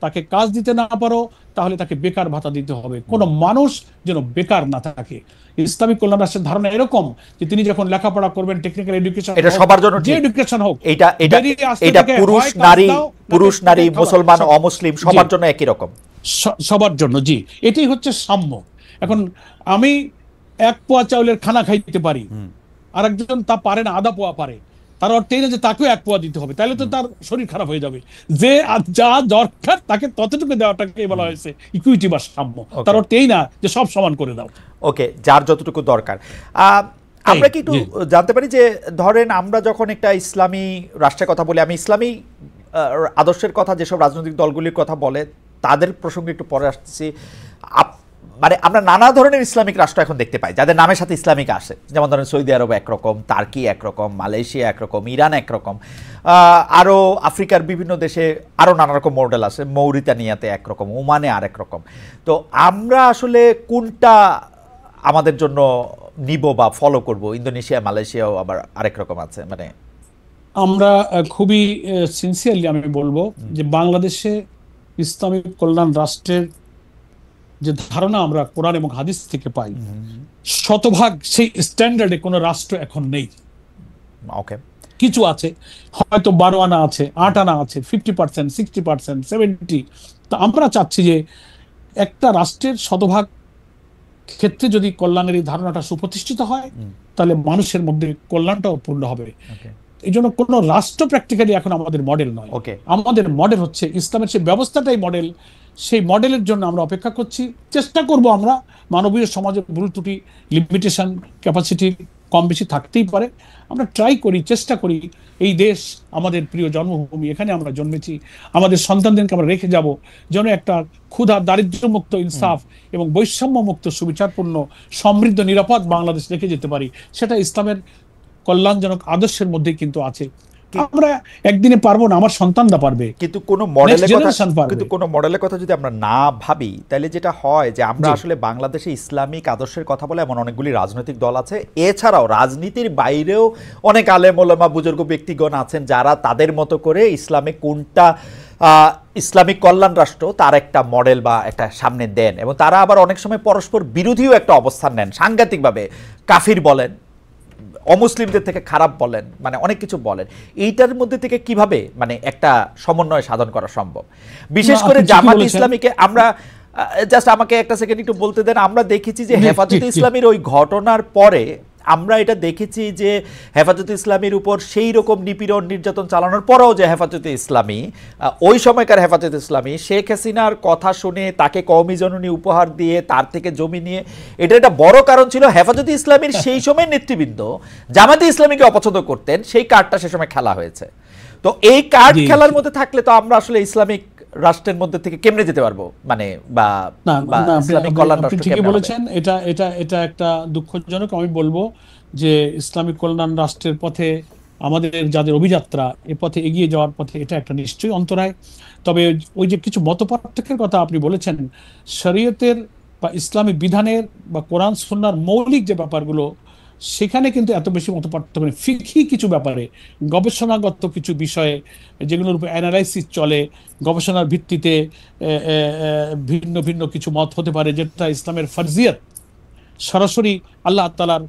তাকে কাজ দিতে না পারো, তাহলে তাকে বেকার ভাতা দিতে হবে। কোনো মানুষ যেন বেকার না থাকে। ইসলামিক কল্যাণ রাষ্ট্রের ধারণা এরকম যে তিনি যখন লেখাপড়া করবেন, টেকনিক্যাল এডুকেশন, এটা সবার জন্য, যে এডুকেশন হোক, এটা পুরুষ নারী মুসলমান অমুসলিম সবার জন্য একই রকম, সবার জন্য। জি, এটাই হচ্ছে সাম্য। এখন আমি 1 পোয়া চাউলের খানা খাইতে পারি, আর একজন তা পারে না, আধা পোয়া পারে, তার অর্থ এই না যে তাকেও 1 পোয়া দিতে হবে, তাহলে তো তার শরীর খারাপ হয়ে যাবে। যে যা দরকার তাকে ততটুকু দেওয়াটাকে বলা হয়েছে ইকুইটি বা সাম্য। তার অর্থ এই না যে সব সমান করে দাও। ওকে, যার যতটুকু দরকার। আমরা কি একটু জানতে পারি যে ধরেন আমরা যখন একটা ইসলামী রাষ্ট্রের কথা বলি, আমি ইসলামী আদর্শের কথা যেসব রাজনৈতিক দলগুলির কথা বলে তাদের প্রসঙ্গে একটু পরে আসতেছি। মানে আমরা নানা ধরনের ইসলামিক রাষ্ট্র এখন দেখতে পাই যাদের নামের সাথে ইসলামিক আসে, যেমন ধরেন সৌদি আরব একরকম, টার্কি একরকম, মালয়েশিয়া একরকম, ইরান একরকম, আরও আফ্রিকার বিভিন্ন দেশে আরও নানা রকম মডেল আছে, মৌরিতানিয়াতে একরকম, ওমানে আরেক রকম। তো আমরা আসলে কোনটা আমাদের জন্য নিব বা ফলো করব? ইন্দোনেশিয়া, মালয়েশিয়াও আবার আরেক রকম আছে। মানে আমরা খুবই সিনসিয়ারলি আমি বলবো যে বাংলাদেশে ইসলামিক কল্যাণ রাষ্ট্রের যে ধারণা আমরা কোরআন এবং হাদিস থেকে পাই, শতভাগ সেই স্ট্যান্ডার্ডে কোনো রাষ্ট্র এখন নেই। ওকে, কিছু আছে, হয়তো 12 আনা আছে, 8 আনা আছে, 50%, 60%, 70। তো আমরা চাচ্ছি যে একটা রাষ্ট্রের শতভাগ ক্ষেত্রে যদি কল্যাণের এই ধারণাটা সুপ্রতিষ্ঠিত হয়, তাহলে মানুষের মধ্যে কল্যাণটাও পূর্ণ হবে। এই জন্য কোন রাষ্ট্র প্র্যাকটিক্যালি এখন আমাদের মডেল নয়। আমাদের মডেল হচ্ছে ইসলামের সেই ব্যবস্থাটাই মডেল। সেই মডেলের জন্য আমরা অপেক্ষা করছি, চেষ্টা করব। আমরা মানবীয় সমাজের ভুল ত্রুটি, লিমিটেশন, ক্যাপাসিটি কম বেশি থাকতেই পারে। আমরা ট্রাই করি, চেষ্টা করি। এই দেশ আমাদের প্রিয় জন্মভূমি, এখানে আমরা জন্মেছি, আমাদের সন্তানদেরকে আমরা রেখে যাব যেন একটা ক্ষুধা, দারিদ্র্যমুক্ত, ইনসাফ এবং বৈষম্যমুক্ত, সুবিচারপূর্ণ, সমৃদ্ধ, নিরাপদ বাংলাদেশ রেখে যেতে পারি। সেটা ইসলামের কল্যাণজনক আদর্শের মধ্যেই কিন্তু আছে। আমরা একদিনে পারবো না, আমার সন্তানরা পারবে। কিন্তু কোন মডেলের কথা যদি আমরা না ভাবি, তাহলে যেটা হয় যে আমরা আসলে বাংলাদেশে ইসলামিক আদর্শের কথা বলে এমন অনেকগুলি রাজনৈতিক দল আছে, এছাড়াও রাজনীতির বাইরেও অনেক আলেম ওলামা বুজুর্গ ব্যক্তিগণ আছেন যারা তাদের মতো করে ইসলামে কোনটা ইসলামিক কল্যাণ রাষ্ট্র তার একটা মডেল বা একটা সামনে দেন, এবং তারা আবার অনেক সময় পরস্পর বিরোধীও একটা অবস্থান নেন, সাংঘাতিকভাবে কাফির বলেন, অমুসলিমদের থেকে খারাপ বলেন, মানে অনেক কিছু বলেন। এইটার মধ্যে থেকে কিভাবে মানে একটা সমন্বয় সাধন করা সম্ভব? বিশেষ করে জামাত ইসলামীকে আমরা জাস্ট আমাকে একটা সেকেন্ড একটু বলতে দেন। আমরা দেখেছি যে হেফাজতে ইসলামীর ওই ঘটনার পরে আমরা এটা দেখেছি যে হেফাজতে ইসলামীর উপর সেই রকম নিপীড়ন নির্যাতন চালানোর পরেও যে হেফাজতে ইসলামী, ওই সময়কার হেফাজতে ইসলামী শেখ হাসিনার কথা শুনে তাকে কওমি জননী উপহার দিয়ে তার থেকে জমি নিয়ে, এটা একটা বড় কারণ ছিল হেফাজতে ইসলামীর সেই সময় নেতৃবৃন্দ জামাতে ইসলামীকে অপছন্দ করতেন, সেই কার্ডটা সে সময় খেলা হয়েছে। তো এই কার্ড খেলার মধ্যে থাকলে তো আমরা আসলে ইসলামিক রাষ্ট্রের মধ্যে থেকে কেমনে যেতে পারবো, মানে বা না বা না, ইসলামিক কল্যাণ আপনি রাষ্ট্র ঠিকই কেমনে হবে? বলেছেন। এটা একটা দুঃখজনক। আমি বলবো যে ইসলামিক কল্যাণ রাষ্ট্রের পথে আমাদের যাদের অভিযাত্রা, এ পথে এগিয়ে যাওয়ার পথে এটা একটা নিশ্চয়ই অন্তরায়। তবে ওই যে কিছু মতপার্থক্যের কথা আপনি বলেছেন, শরীয়তের বা ইসলামী বিধানের বা কোরআন সুন্নাহর মৌলিক যে ব্যাপারগুলো, সেখানে কিন্তু এত বেশি মতপার্থক্য নেই। ফিকহি কিছু ব্যাপারে, গবেষণাগত কিছু বিষয়ে যেগুলোর উপর অ্যানালাইসিস চলে, গবেষণার ভিত্তিতে ভিন্ন ভিন্ন কিছু মত হতে পারে, যেটা ইসলামের ফরজিয়ত সরাসরি আল্লাহ তাআলার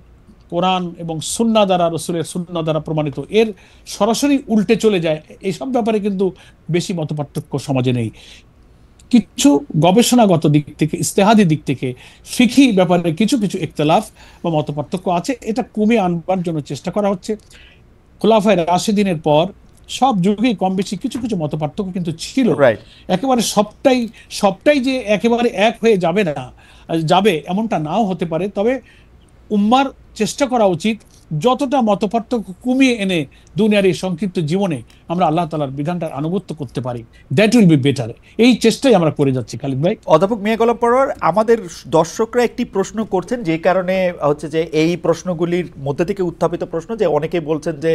কোরআন এবং সুন্নাহ দ্বারা, রসুলের সুন্নাহ দ্বারা প্রমাণিত, এর সরাসরি উল্টে চলে যায়। এইসব ব্যাপারে কিন্তু বেশি মতপার্থক্য সমাজে নেই। কিছু গবেষণাগত দিক থেকে, ইস্তেহাদি দিক থেকে, ফিকহি ব্যাপারে কিছু কিছু ইখতিলাফ বা মতপার্থক্য আছে। এটা কমিয়ে আনবার জন্য চেষ্টা করা হচ্ছে। খোলাফায়ে রাশিদিনের পর সব যুগেই কম বেশি কিছু কিছু মতপার্থক্য কিন্তু ছিল। রাইট। একেবারে সবটাই সবটাই যে একেবারে এক হয়ে যাবে না, যাবে এমনটা নাও হতে পারে। তবে উম্মার চেষ্টা করা উচিত যতটা মতপার্থক্য কমিয়ে এনে দুনিয়ার এই সংক্ষিপ্ত জীবনে আমরা আল্লাহ তাআলার বিধানটার আনুগত্য করতে পারি। That will be better. এই চেষ্টাই আমরা করে যাচ্ছি খালিদ ভাই। অধ্যাপক মিয়া গোলাম পরোয়ার, আমাদের দর্শকরা একটি প্রশ্ন করছেন, যে কারণে হচ্ছে যে এই প্রশ্নগুলির মধ্যে থেকে উত্থাপিত প্রশ্ন, যে অনেকে বলছেন যে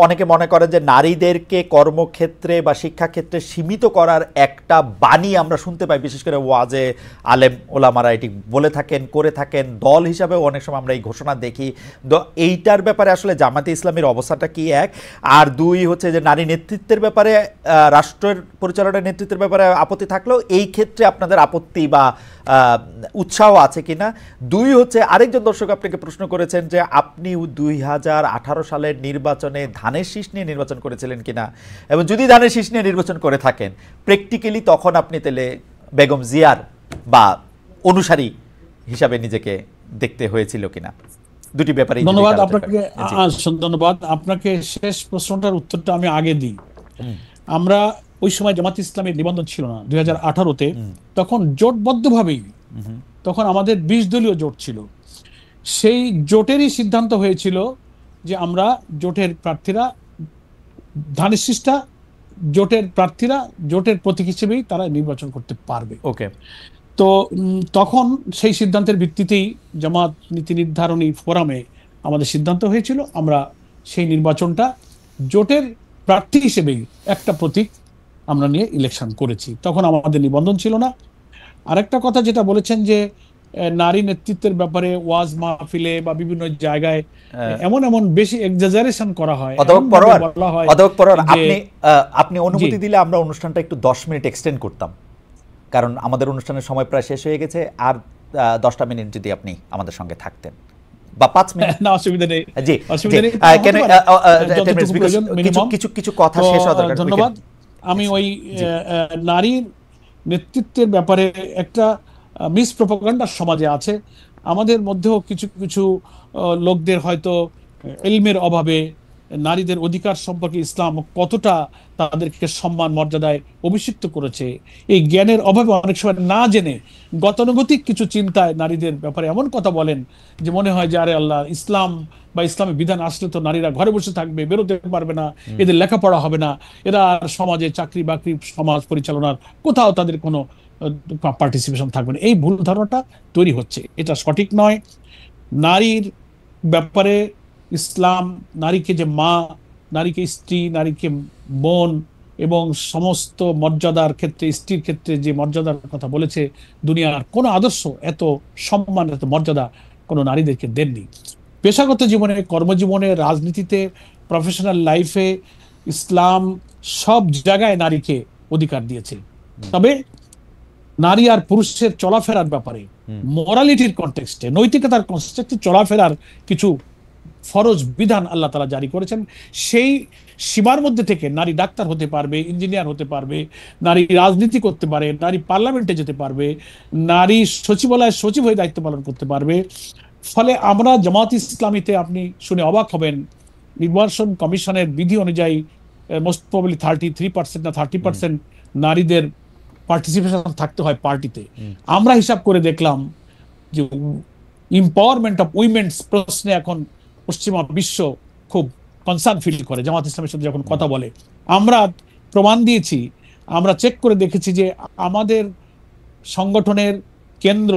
অনেকে মনে করেন যে নারীদেরকে কর্মক্ষেত্রে বা শিক্ষাক্ষেত্রে সীমিত করার একটা বাণী আমরা শুনতে পাই, বিশেষ করে ওয়াজে আলেম ওলামারা এটি বলে থাকেন, করে থাকেন, দল হিসাবেও অনেক সময় আমরা এই ঘোষণা দেখি। এইটার ব্যাপারে আসলে জামাতে ইসলামীর অবস্থাটা কি, এক? আর দুই হচ্ছে যে নারী নেতৃত্বের ব্যাপারে, রাষ্ট্রের পরিচালনার নেতৃত্বের ব্যাপারে আপত্তি থাকলেও এই ক্ষেত্রে আপনাদের আপত্তি বা উৎসাহ আছে কিনা। দুই হচ্ছে, আরেকজন দর্শক আপনাকে প্রশ্ন করেছেন যে আপনি 2018 সালের নির্বাচনে ধানের শীষ নিয়ে নির্বাচন করেছিলেন কিনা, এবং যদি ধানের শীষ নিয়ে নির্বাচন করে থাকেন প্র্যাকটিক্যালি তখন আপনি তাহলে বেগম জিয়ার বা অনুসারী হিসাবে নিজেকে দেখতে হয়েছিল কিনা। দুটি ব্যাপারে ধন্যবাদ আপনাকে। ধন্যবাদ আপনাকে। শেষ প্রশ্নটার উত্তরটা আমি আগে দিই। আমরা ওই সময় জামাত ইসলামের নিবন্ধন ছিল না 2018-তে। তখন জোটবদ্ধভাবেই, তখন আমাদের 20 দলীয় জোট ছিল। সেই জোটেরই সিদ্ধান্ত হয়েছিল যে আমরা জোটের প্রার্থীরা, ধানের শীষটা জোটের প্রার্থীরা জোটের প্রতীক হিসেবেই তারা নির্বাচন করতে পারবে। ওকে। তো তখন সেই সিদ্ধান্তের ভিত্তিতেই জামাত নীতি নির্ধারণী ফোরামে আমাদের সিদ্ধান্ত হয়েছিল আমরা সেই নির্বাচনটা জোটের প্রার্থী হিসেবেই একটা প্রতীক আমরা নিয়ে ইলেকশন করেছি। তখন আমাদের নিবন্ধন ছিল না। আরেকটা কথা যেটা বলেছেন যে নারী নেতৃত্বের ব্যাপারে ওয়াজ মাহফিলে বা বিভিন্ন জায়গায় এমন এমন বেশি এক্সাজারেশন করা হয়, বলা হয়। আপনি অনুমতি দিলে আমরা অনুষ্ঠানটা একটু 10 মিনিট এক্সটেন্ড করতাম, কারণ আমাদের অনুষ্ঠানের সময় প্রায় শেষ হয়ে গেছে। আর 10টা মিনিট যদি আপনি আমাদের সঙ্গে থাকতেন, বা 5 মিনিট। না, অসুবিধা নেই। জি, কিছু কথা শেষ হওয়া দরকার। ধন্যবাদ। আমি ওই নারীর নেতৃত্বের ব্যাপারে একটা মিস প্রপাগান্ডা সমাজে আছে। আমাদের মধ্যেও কিছু কিছু লোকদের হয়তো ইলমের অভাবে নারীদের অধিকার সম্পর্কে ইসলাম কতটা তাদেরকে সম্মান মর্যাদায় অভিষিক্ত করেছে, এই জ্ঞানের অভাবে অনেক সময় না জেনে গতানুগতিক কিছু চিন্তায় নারীদের ব্যাপারে এমন কথা বলেন যে মনে হয় যে আরে আল্লাহ, ইসলাম বা ইসলামী বিধান আসলে তো নারীরা ঘরে বসে থাকবে, বেরোতে পারবে না, এদের লেখাপড়া হবে না, এরা সমাজে চাকরি বাকরি, সমাজ পরিচালনার কোথাও তাদের কোনো পার্টিসিপেশন থাকবে না। এই ভুল ধারণাটা তৈরি হচ্ছে, এটা সঠিক নয়। নারীর ব্যাপারে ইসলাম নারীকে যে মা, নারীকে স্ত্রী, নারীকে বোন এবং সমস্ত মর্যাদার ক্ষেত্রে, স্ত্রীর ক্ষেত্রে যে মর্যাদার কথা বলেছে, দুনিয়ার কোনো আদর্শ এত সম্মান, এত মর্যাদা কোনো নারীদেরকে দেননি। পেশাগত জীবনে, কর্মজীবনে, রাজনীতিতে, প্রফেশনাল লাইফে ইসলাম সব জায়গায় নারীকে অধিকার দিয়েছে। তবে নারী আর পুরুষের চলাফেরার ব্যাপারে, মোরালিটির কনটেক্সটে, নৈতিকতার কনটেক্সটে চলাফেরার কিছু ফরজ বিধান আল্লাহ তাআলা জারি করেছেন। সেই সীমার মধ্যে থেকে নারী ডাক্তার হতে পারবে, ইঞ্জিনিয়ার হতে পারবে, নারী রাজনীতি করতে পারে, নারী পার্লামেন্টে যেতে পারবে, নারী সচিবালয়ের সচিব হয়ে দায়িত্ব পালন করতে পারবে। ফলে আমরা জামাত ইসলামীতে, আপনি শুনে অবাক হবেন, নির্বাচন কমিশনের বিধি অনুযায়ী মোস্ট প্রবাবলি 33% না 30% নারীদের পার্টিসিপেশন থাকতে হয় পার্টিতে। আমরা হিসাব করে দেখলাম যে এম্পাওয়ারমেন্ট অফ উইমেন্স প্রশ্নে এখন পশ্চিমা বিশ্ব খুব কনসার্ন ফিল করে জামাত ইসলামের সাথে যখন কথা বলে। আমরা প্রমাণ দিয়েছি আমরা চেক করে দেখেছি যে আমাদের সংগঠনের কেন্দ্র,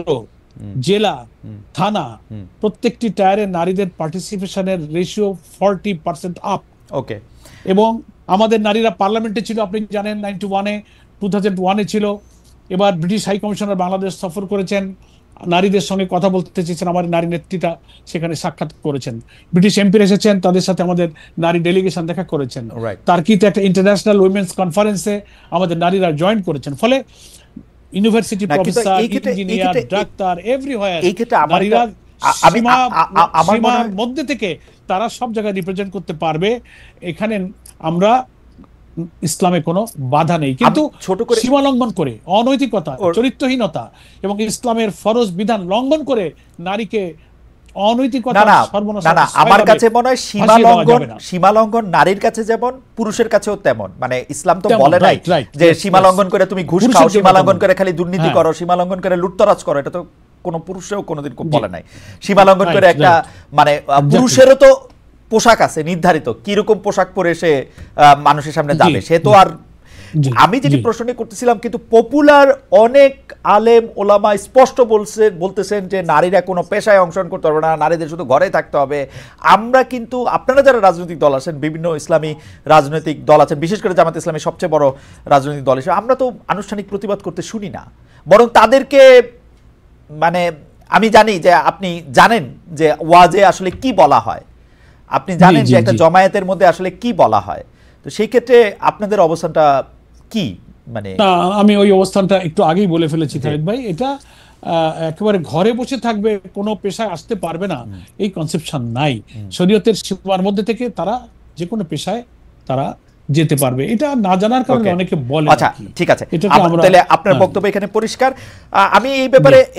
জেলা, থানা, প্রত্যেকটি টায়ারে নারীদের পার্টিসিপেশনের রেশিও 40% আপ। ওকে। এবং আমাদের নারীরা পার্লামেন্টে ছিল, আপনি জানেন 91-এ, 2001-এ ছিল। এবার ব্রিটিশ হাই কমিশনার বাংলাদেশ সফর করেছেন, নারীদের সঙ্গে কথা বলতে চেয়েছেন, আমাদের নারী নেত্রীরা সেখানে সাক্ষাৎ করেছেন। ব্রিটিশ এমপির এসেছেন, তাদের সাথে আমাদের নারী ডেলিগেশন দেখা করেছেন। তার্কিতে একটা ইন্টারন্যাশনাল উইমেন্স কনফারেন্সে আমাদের নারীরা জয়েন করেছেন। ফলে university professor, engineer, doctor, everywhere নারীরা সীমার মধ্যে থেকে তারা সব জায়গায় রিপ্রেজেন্ট করতে পারবে। এখানে আমরা ইসলামে কোনো বাধা নেই, কিন্তু সীমা লঙ্ঘন করে, অনৈতিকতা, চরিত্রহীনতা এবং ইসলামের ফরজ বিধান লঙ্ঘন করে নারীকে অনৈতিকতা, আমার কাছে মনে হয় সীমা লঙ্ঘন নারীর কাছে যেমন পুরুষের কাছেও তেমন। মানে ইসলাম তো বলে নাই যে সীমা লঙ্ঘন করে তুমি ঘুষ খাও, সীমা লঙ্ঘন করে খালি দুর্নীতি করো, সীমা লঙ্ঘন করে লুটতরাজ করো, এটা তো কোনো পুরুষেও কোনোদিন বলে নাই। সীমা লঙ্ঘন করে একটা মানে পুরুষেরও তো পোশাক আছে নির্ধারিত, কিরকম পোশাক পরে সে মানুষের সামনে যাবে, সে তো আর। আমি যেটি প্রশ্ন করতেছিলাম, কিন্তু পপুলার অনেক আলেম ওলামা স্পষ্ট বলতেছেন যে নারীরা কোনো পেশায় অংশগ্রহণ করতে পারবে না, নারীদের শুধু ঘরে থাকতে হবে। আমরা কিন্তু আপনারা যারা রাজনৈতিক দল আছেন, বিভিন্ন ইসলামী রাজনৈতিক দল আছেন, বিশেষ করে জামাত ইসলামী সবচেয়ে বড় রাজনৈতিক দল হিসেবে, আমরা তো আনুষ্ঠানিক প্রতিবাদ করতে শুনি না, বরং তাদেরকে মানে আমি জানি যে আপনি জানেন যে ওয়াজে আসলে কি বলা হয়, আপনি জানেন যে একটা জমায়েতের মধ্যে আসলে কি বলা হয়। তো সেই ক্ষেত্রে আপনাদের অবস্থানটা কি? মানে আমি ওই অবস্থানটা একটু আগেই বলে ফেলেছি খালিদ ভাই। এটা একেবারে ঘরে বসে থাকবে, কোনো পেশায় আসতে পারবে না, এই কনসেপশন নাই। শরীয়তের সীমার মধ্যে থেকে তারা যে কোনো পেশায় তারা যেতে পারবে, এটা না জানার কারণে অনেকে বলে। আচ্ছা, ঠিক আছে, তাহলে আপনার বক্তব্য এখানে পরিষ্কার। আমি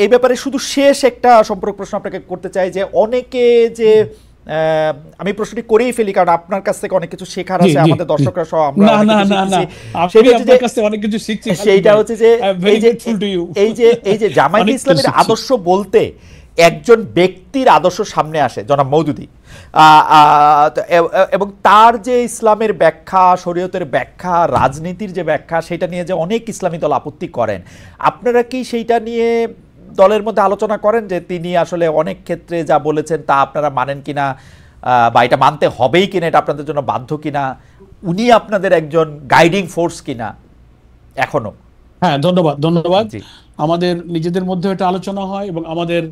এই ব্যাপারে শুধু শেষ একটা সম্পর্ক প্রশ্ন আপনাকে করতে চাই যে অনেকে যে আমি প্রশ্নটি করেই ফেলি কারণ আপনার কাছ থেকে অনেক কিছু শেখার আছে, আমাদের দর্শকরা সহ আমরা অনেক কিছু শিখছি। সেইটা হচ্ছে যে এই যে জামায়াতে ইসলামের আদর্শ বলতে একজন ব্যক্তির আদর্শ সামনে আসে, জনাব মওদুদী, এবং তার যে ইসলামের ব্যাখ্যা, শরীয়তের ব্যাখ্যা, রাজনীতির যে ব্যাখ্যা, সেটা নিয়ে যে অনেক ইসলামী দল আপত্তি করেন, আপনারা কি সেইটা নিয়ে দলের মধ্যে আলোচনা করেন যে তিনি আসলে অনেক ক্ষেত্রে যা বলেছেন তা আপনারা মানেন কিনা, বা এটা মানতে হবেই কিনা, এটা আপনাদের জন্য বাধ্য কিনা, উনি আপনাদের একজন গাইডিং ফোর্স কিনা এখনো? হ্যাঁ, ধন্যবাদ। আমাদের নিজেদের মধ্যে এটা আলোচনা হয় এবং আমাদের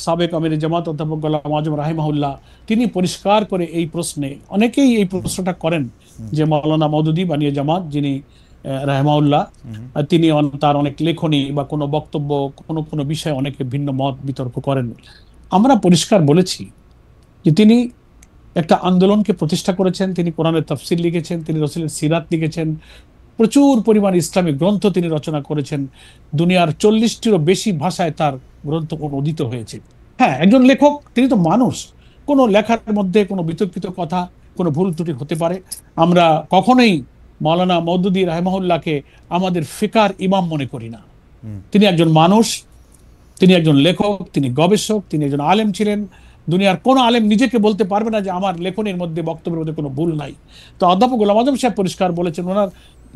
সাবেক আমির জামাত অধ্যাপক গোলাম আজম রাহিমাহুল্লাহ তিনি পরিষ্কার করে এই প্রশ্নে, অনেকেই এই প্রশ্নটা করেন যে মাওলানা মওদুদী বানিয়ে জামাত যিনি রাহিমাহুল্লাহ, তিনি তার অনেক লেখনী বা কোনো বক্তব্য কোনো বিষয়ে অনেকে ভিন্ন মত বিতর্ক করেন। আমরা পরিষ্কার বলেছি যে তিনি একটা আন্দোলনকে প্রতিষ্ঠা করেছেন, তিনি কোরআনের তাফসির লিখেছেন, তিনি রাসূলের সিরাত লিখেছেন, প্রচুর পরিমাণ ইসলামিক গ্রন্থ তিনি রচনা করেছেন, দুনিয়ার 40টিরও বেশি ভাষায় তার গ্রন্থ অনুদিত হয়েছে। হ্যাঁ, একজন লেখক, তিনি তো মানুষ, কোনো লেখার মধ্যে কোনো বিতর্কিত কথা, কোনো ভুল ত্রুটি হতে পারে। আমরা কখনোই মাওলানা মওদুদী রাহিমাহুল্লাহকে আমাদের ফিকার ইমাম মনে করি না। তিনি একজন মানুষ, তিনি একজন লেখক, তিনি গবেষক, তিনি একজন আলেম ছিলেন। দুনিয়ার কোনো আলেম নিজেকে বলতে পারবে না যে আমার লেখনের মধ্যে, বক্তব্যের মধ্যে কোনো ভুল নাই। তো অধ্যাপক গোলাম আজম সাহেব পরিষ্কার বলেছেন, ওনার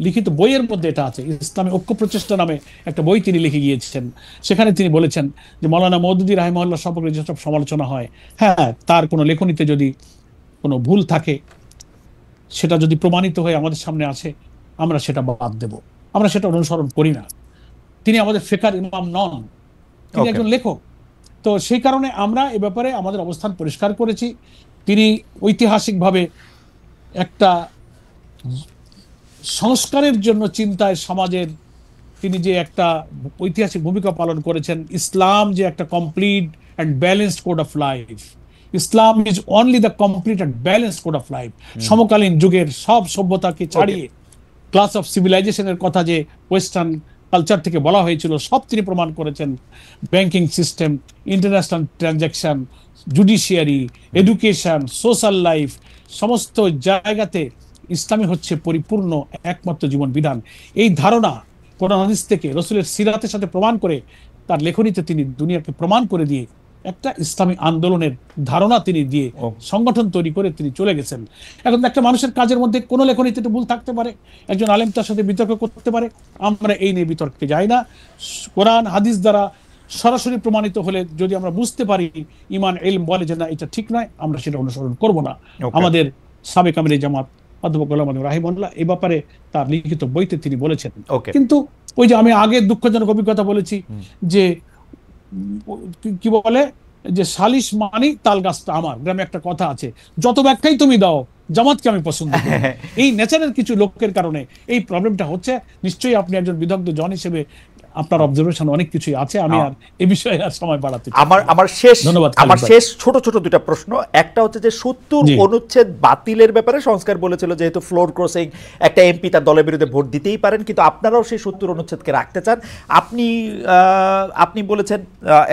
লিখিত বইয়ের মধ্যে এটা আছে, ইসলামী ঐক্য প্রচেষ্টা নামে একটা বই তিনি লিখে গিয়েছেন। সেখানে তিনি বলেছেন যে মাওলানা মওদুদী রাহিমাহুল্লাহ সম্পর্কে যেসব সমালোচনা হয়, হ্যাঁ, তার কোনো লেখনীতে যদি কোনো ভুল থাকে, সেটা যদি প্রমাণিত হয়ে আমাদের সামনে আসে, আমরা সেটা বাদ দেব, আমরা সেটা অনুসরণ করি না। তিনি আমাদের ফিকার ইমাম নন, তিনি একজন লেখক। তো সেই কারণে আমরা এ ব্যাপারে আমাদের অবস্থান পরিষ্কার করেছি। তিনি ঐতিহাসিকভাবে একটা সংস্কারের জন্য চিন্তায় সমাজের তিনি যে একটা ঐতিহাসিক ভূমিকা পালন করেছেন, ইসলাম যে একটা complete and balanced code of life, Islam is only the complete and balanced code of life. সমকালীন যুগের সব সভ্যতাকে ছাড়িয়ে ক্লাস অফ সিভিলাইজেশনের কথা যে ওয়েস্টার্ন কালচার থেকে বলা হয়েছিল, সব তিনি প্রমাণ করেছেন। Banking system, international transaction, judiciary, education, social life, সমস্ত জায়গাতে ইসলামী হচ্ছে পরিপূর্ণ একমাত্র জীবন বিধান। এই ধারণা কোরআন হাদিস থেকে, রাসূলের সিরাতের সাথে প্রমাণ করে, তার লেখনীতে তিনি দুনিয়াকে প্রমাণ করে দিয়ে একটা ইসলামী আন্দোলনের ধারণা তিনি দিয়ে সংগঠন তৈরি করে তিনি চলে গেছেন। এখন একটা মানুষের কাজের মধ্যে কোনো লেখনীতে একটু ভুল থাকতে পারে, একজন আলেম তার সাথে বিতর্ক করতে পারে, আমরা এই নিয়ে বিতর্কে যাই না। কোরআন হাদিস দ্বারা সরাসরি প্রমাণিত হলে যদি আমরা বুঝতে পারি ইমান ইলম বলে যে না এটা ঠিক নয়, আমরা সেটা অনুসরণ করব না। আমাদের সাবেক আমির জামাত অধ্যাপক গোলাম আযম রাহিমাহুল্লাহ এই ব্যাপারে তার লিখিত বইতে তিনি বলেছেন। কিন্তু ওই যে আমি আগে দুঃখজনক অভিজ্ঞতা বলেছি যে কি বলে যে সালিশ মানি তাল গাছটা আমার, গ্রামে একটা কথা আছে, যত ব্যাখ্যাই তুমি দাও জামাতকে আমি পছন্দ করি। এই নেচারের কিছু লোকের কারণে এই প্রবলেমটা হচ্ছে। নিশ্চয়ই আপনি একজন বিদগ্ধ জন হিসেবে আপনার অবজারভেশন অনেক কিছুই আছে, আমি আর এই বিষয়ে আর সময় বাড়াতে চাই। আমার শেষ ছোট ছোট দুটো প্রশ্ন। একটা হচ্ছে যে ৭০ অনুচ্ছেদ বাতিলের ব্যাপারে সংস্কার বলেছিল যেহেতু ফ্লোর ক্রসিং একটা এমপি তার দলের বিরুদ্ধে ভোট দিতেই পারেন, কিন্তু আপনারাও সেই ৭০ অনুচ্ছেদকে রাখতে চান। আপনি বলেছেন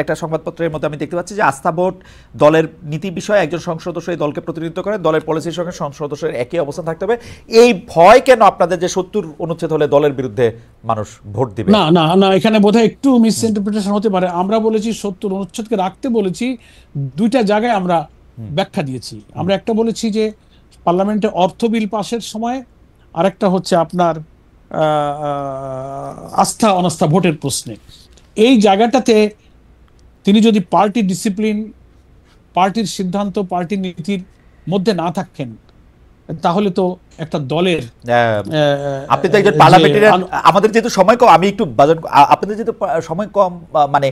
একটা সংবাদপত্রের মধ্যে আমি দেখতে পাচ্ছি যে আস্থা ভোট দলের নীতি বিষয়ে একজন সংসদ সদস্য এই দলকে প্রতিনিধিত্ব করে, দলের পলিসির সঙ্গে সংসদ সদস্যের একই অবস্থান থাকতে হবে। এই ভয় কেন আপনাদের যে ৭০ অনুচ্ছেদ হলে দলের বিরুদ্ধে মানুষ ভোট দিবে? না না না, এখানে বোধহয় একটু মিসইন্টারপ্রিটেশন হতে পারে। আমরা বলেছি ৭০ অনুচ্ছেদকে রাখতে বলেছি, দুইটা জায়গায় আমরা ব্যাখ্যা দিয়েছি। আমরা একটা বলেছি যে পার্লামেন্টে অর্থ বিল পাশের সময়, আরেকটা হচ্ছে আপনার আস্থা অনাস্থা ভোটের প্রশ্নে। এই জায়গাটাতে তিনি যদি পার্টি ডিসিপ্লিন, পার্টির সিদ্ধান্ত, পার্টির নীতির মধ্যে না থাকেন তাহলে তো একটা দলের, আপনি তো একজন পার্লামেন্টারিয়ান, আমাদের যেহেতু সময় কম, আমি একটু আপনাদের যেহেতু সময় কম, মানে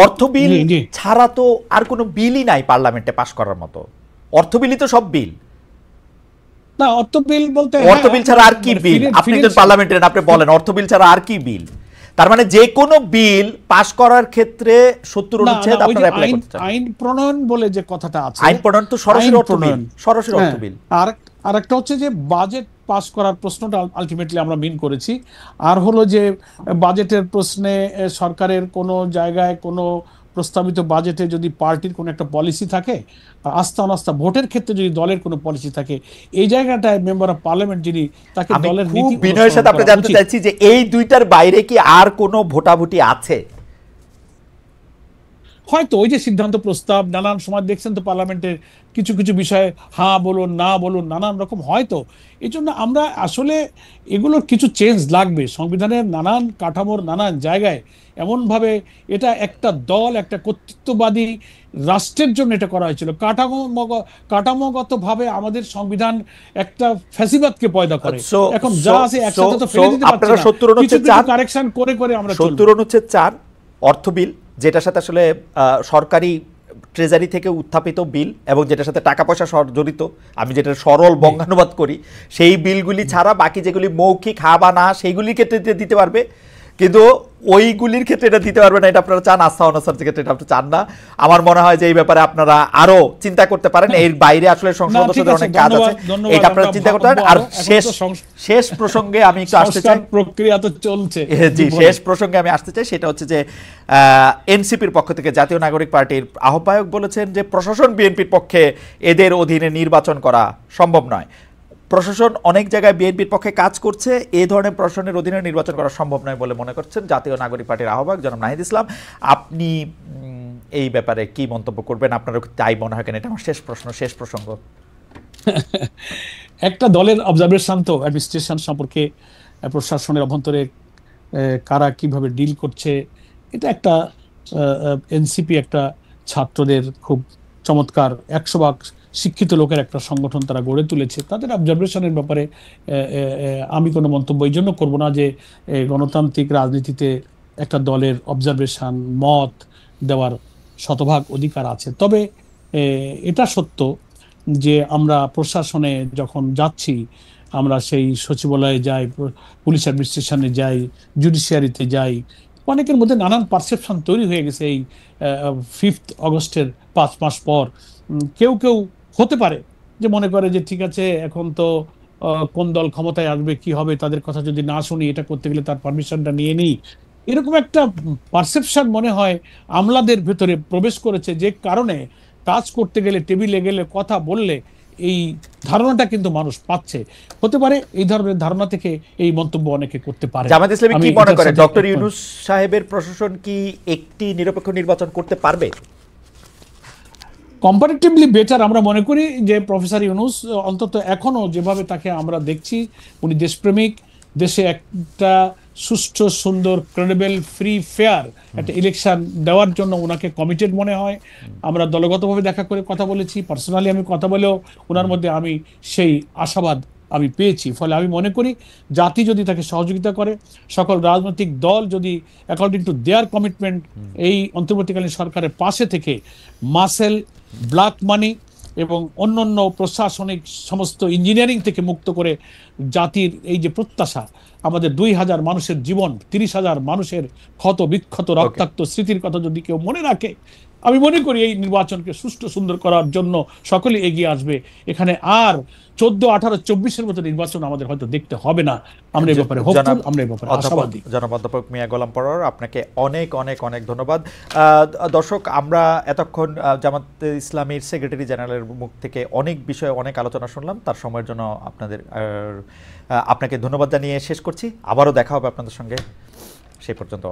অর্থ বিল ছাড়া তো আর কোনো বিলই নাই পার্লামেন্টে পাস করার মতো। অর্থ বিলই তো সব বিল না। অর্থ বিল বলতে অর্থ বিল ছাড়া আর কি বিল? আপনি একজন পার্লামেন্টারিয়ান, আপনি বলেন অর্থ বিল ছাড়া আর কি বিল? তার মানে যে কোনো বিল পাস করার ক্ষেত্রে ৭০ অনুচ্ছেদ আপনারা অ্যাপ্লাই করতে চান। আইন প্রণয়ন বলে যে কথাটা আছে, আইন প্রণয়ন তো সরাসরি অর্থ বিল, সরাসরি অর্থ বিল। আর একটা হচ্ছে যে বাজেট পাস করার প্রশ্নটা আলটিমেটলি আমরা মিন করেছি। আর হলো যে বাজেটের প্রশ্নে সরকারের কোনো জায়গায় কোনো প্রস্তাবিত বাজেটে যদি পার্টির কোনো একটা পলিসি থাকে, আস্থা অনাস্থা ভোটের ক্ষেত্রে যদি দলের কোনো পলিসি থাকে, এই জায়গাটায় মেম্বার অফ পার্লামেন্ট যিনি, তাকে দলের নীতি বিনয়ের সাথে আপনি জানতে চাইছি যে এই দুইটার বাইরে কি আর কোনো ভোটাভুটি আছে? হয়তো ওই যে সিদ্ধান্ত প্রস্তাব, নানান সময় দেখছেন তো পার্লামেন্টের কিছু কিছু বিষয়ে হ্যাঁ বলুন না বলুন নানান রকম হয়তো। এই জন্য আমরা আসলে এগুলোর কিছু চেঞ্জ লাগবে সংবিধানের নানান কাঠামোর নানান জায়গায়। এমনভাবে এটা একটা দল, একটা কর্তৃত্ববাদী রাষ্ট্রের জন্য এটা করা হয়েছিল। কাঠামোগতভাবে আমাদের সংবিধান একটা ফ্যাসিবাদকে পয়দা করে। এখন যা আছে একসাথে তো ফেলে দিতে পারছি না, কিছু কিছু কারেকশন করে করে আমরা ৭০ অনুচ্ছেদ ৪ অর্থ বিল, যেটার সাথে আসলে সরকারি ট্রেজারি থেকে উত্থাপিত বিল এবং যেটার সাথে টাকা পয়সা জড়িত, আমি যেটা সরল বঙ্গানুবাদ করি, সেই বিলগুলি ছাড়া বাকি যেগুলি মৌখিক হা বা না সেইগুলির ক্ষেত্রে দিতে পারবে, কিন্তু ওইগুলির ক্ষেত্রে এটা দিতে পারবে না। এটা আপনারা চান, আস্থা অনাস্থার ক্ষেত্রে এটা আপনি চান না। আমার মনে হয় যে এই ব্যাপারে আপনারা আরো চিন্তা করতে পারেন। এর বাইরে আসলে সংসদ সদস্যদের অনেক কাজ আছে, এটা আপনারা চিন্তা করতে পারেন। আর শেষ প্রসঙ্গে আমি একটু আসতে চাই, প্রক্রিয়া তো চলছে। জি, শেষ প্রসঙ্গে আমি আসতে চাই, সেটা হচ্ছে যে এনসিপির পক্ষ থেকে জাতীয় নাগরিক পার্টির আহ্বায়ক বলেছেন যে প্রশাসন বিএনপির পক্ষে এদের অধীনে নির্বাচন করা সম্ভব নয়। প্রশাসন অনেক জায়গায় বিএনপির পক্ষে কাজ করছে, এই ধরনের প্রশাসনের অধীনে নির্বাচন করা সম্ভব নয় বলে মনে করছেন জাতীয় নাগরিক পার্টির আহ্বায়ক জনাব নাহিদ ইসলাম। আপনি এই ব্যাপারে কি মন্তব্য করবেন? আপনার তাই মনে হয় কেন? এটা আমার শেষ প্রশ্ন, শেষ প্রসঙ্গ। একটা দলের অবজারভেশন তো অ্যাডমিনিস্ট্রেশন সম্পর্কে, প্রশাসনের অভ্যন্তরে কারা কিভাবে ডিল করছে, এটা একটা এনসিপি একটা ছাত্রদের খুব চমৎকার 100% শিক্ষিত লোকের একটা সংগঠন তারা গড়ে তুলেছে। তাদের অবজারভেশনের ব্যাপারে আমি কোনো মন্তব্য এই জন্য করবো না যে গণতান্ত্রিক রাজনীতিতে একটা দলের অবজারভেশন, মত দেওয়ার শতভাগ অধিকার আছে। তবে এটা সত্য যে আমরা প্রশাসনে যখন যাচ্ছি, আমরা সেই সচিবালয়ে যাই, পুলিশ অ্যাডমিনিস্ট্রেশনে যাই, জুডিশিয়ারিতে যাই, অনেকের মধ্যে নানান পারসেপশন তৈরি হয়ে গেছে। এই 5 আগস্টের 5 মাস পর কেউ কেউ হতে পারে যে মনে করে যে ঠিক আছে এখন তো কোন দল ক্ষমতায় আসবে, কি হবে, তাদের কথা যদি না শুনি, এটা করতে গেলে তার পারমিশনটা নিয়ে নিই, এরকম একটা পারসেপশন মনে হয় আমলাদের ভেতরে প্রবেশ করেছে, যে কারণে কাজ করতে গেলে, টেবিলে গেলে, কথা বললে এই ধারণাটা কিন্তু মানুষ পাচ্ছে। হতে পারে এই ধরনের ধারণা থেকে এই মন্তব্য অনেকে করতে পারে। জামায়াত ইসলামী কি মনে করে ডক্টর ইউনূস সাহেবের প্রশাসন কি একটি নিরপেক্ষ নির্বাচন করতে পারবে? কম্পারেটিভলি বেটার আমরা মনে করি যে প্রফেসর ইউনূস অন্তত এখনো যেভাবে তাকে আমরা দেখছি, উনি দেশপ্রেমিক, দেশে একটা সুষ্ঠু সুন্দর ক্রেডিবল ফ্রি ফেয়ার একটা ইলেকশন দেওয়ার জন্য ওনাকে কমিটেড মনে হয়। আমরা দলগতভাবে দেখা করে কথা বলেছি, পার্সোনালি আমি কথা বলেও ওনার মধ্যে আমি সেই আশাবাদ আমি পেয়েছি। ফলে আমি মনে করি জাতি যদি তাকে সহযোগিতা করে, সকল রাজনৈতিক দল যদি অ্যাকর্ডিং টু দেয়ার কমিটমেন্ট এই অন্তর্বর্তীকালীন সরকারের পাশে থেকে মাসেল, ব্ল্যাক মানি এবং অন্যান্য প্রশাসনিক সমস্ত ইঞ্জিনিয়ারিং থেকে মুক্ত করে জাতির এই যে প্রত্যাশা, আমাদের 2,000 মানুষের জীবন, 30,000 মানুষের ক্ষত বিক্ষত রক্তাক্ত স্মৃতির কথা যদি কেউ মনে রাখে, আমি মনে করি এই নির্বাচনকে সুষ্ঠু সুন্দর করার জন্য সকলে এগিয়ে আসবে। এখানে আর 14, 18, 24-এর মতো নির্বাচন আমাদের হয়তো দেখতে হবে না। আমরা এই ব্যাপারে হোপফুল, আমরা এই ব্যাপারে আশাবাদী। জনাব অধ্যাপক মিয়া গোলাম পরোয়ার, আপনাকে অনেক অনেক অনেক ধন্যবাদ। দর্শক, আমরা এতক্ষণ জামায়াতে ইসলামীর সেক্রেটারি জেনারেলের মুখ থেকে অনেক বিষয়ে অনেক আলোচনা শুনলাম। তার সময়ের জন্য আপনাকে ধন্যবাদ জানিয়ে শেষ করছি। আবারও দেখা হবে আপনাদের সঙ্গে, সেই পর্যন্ত।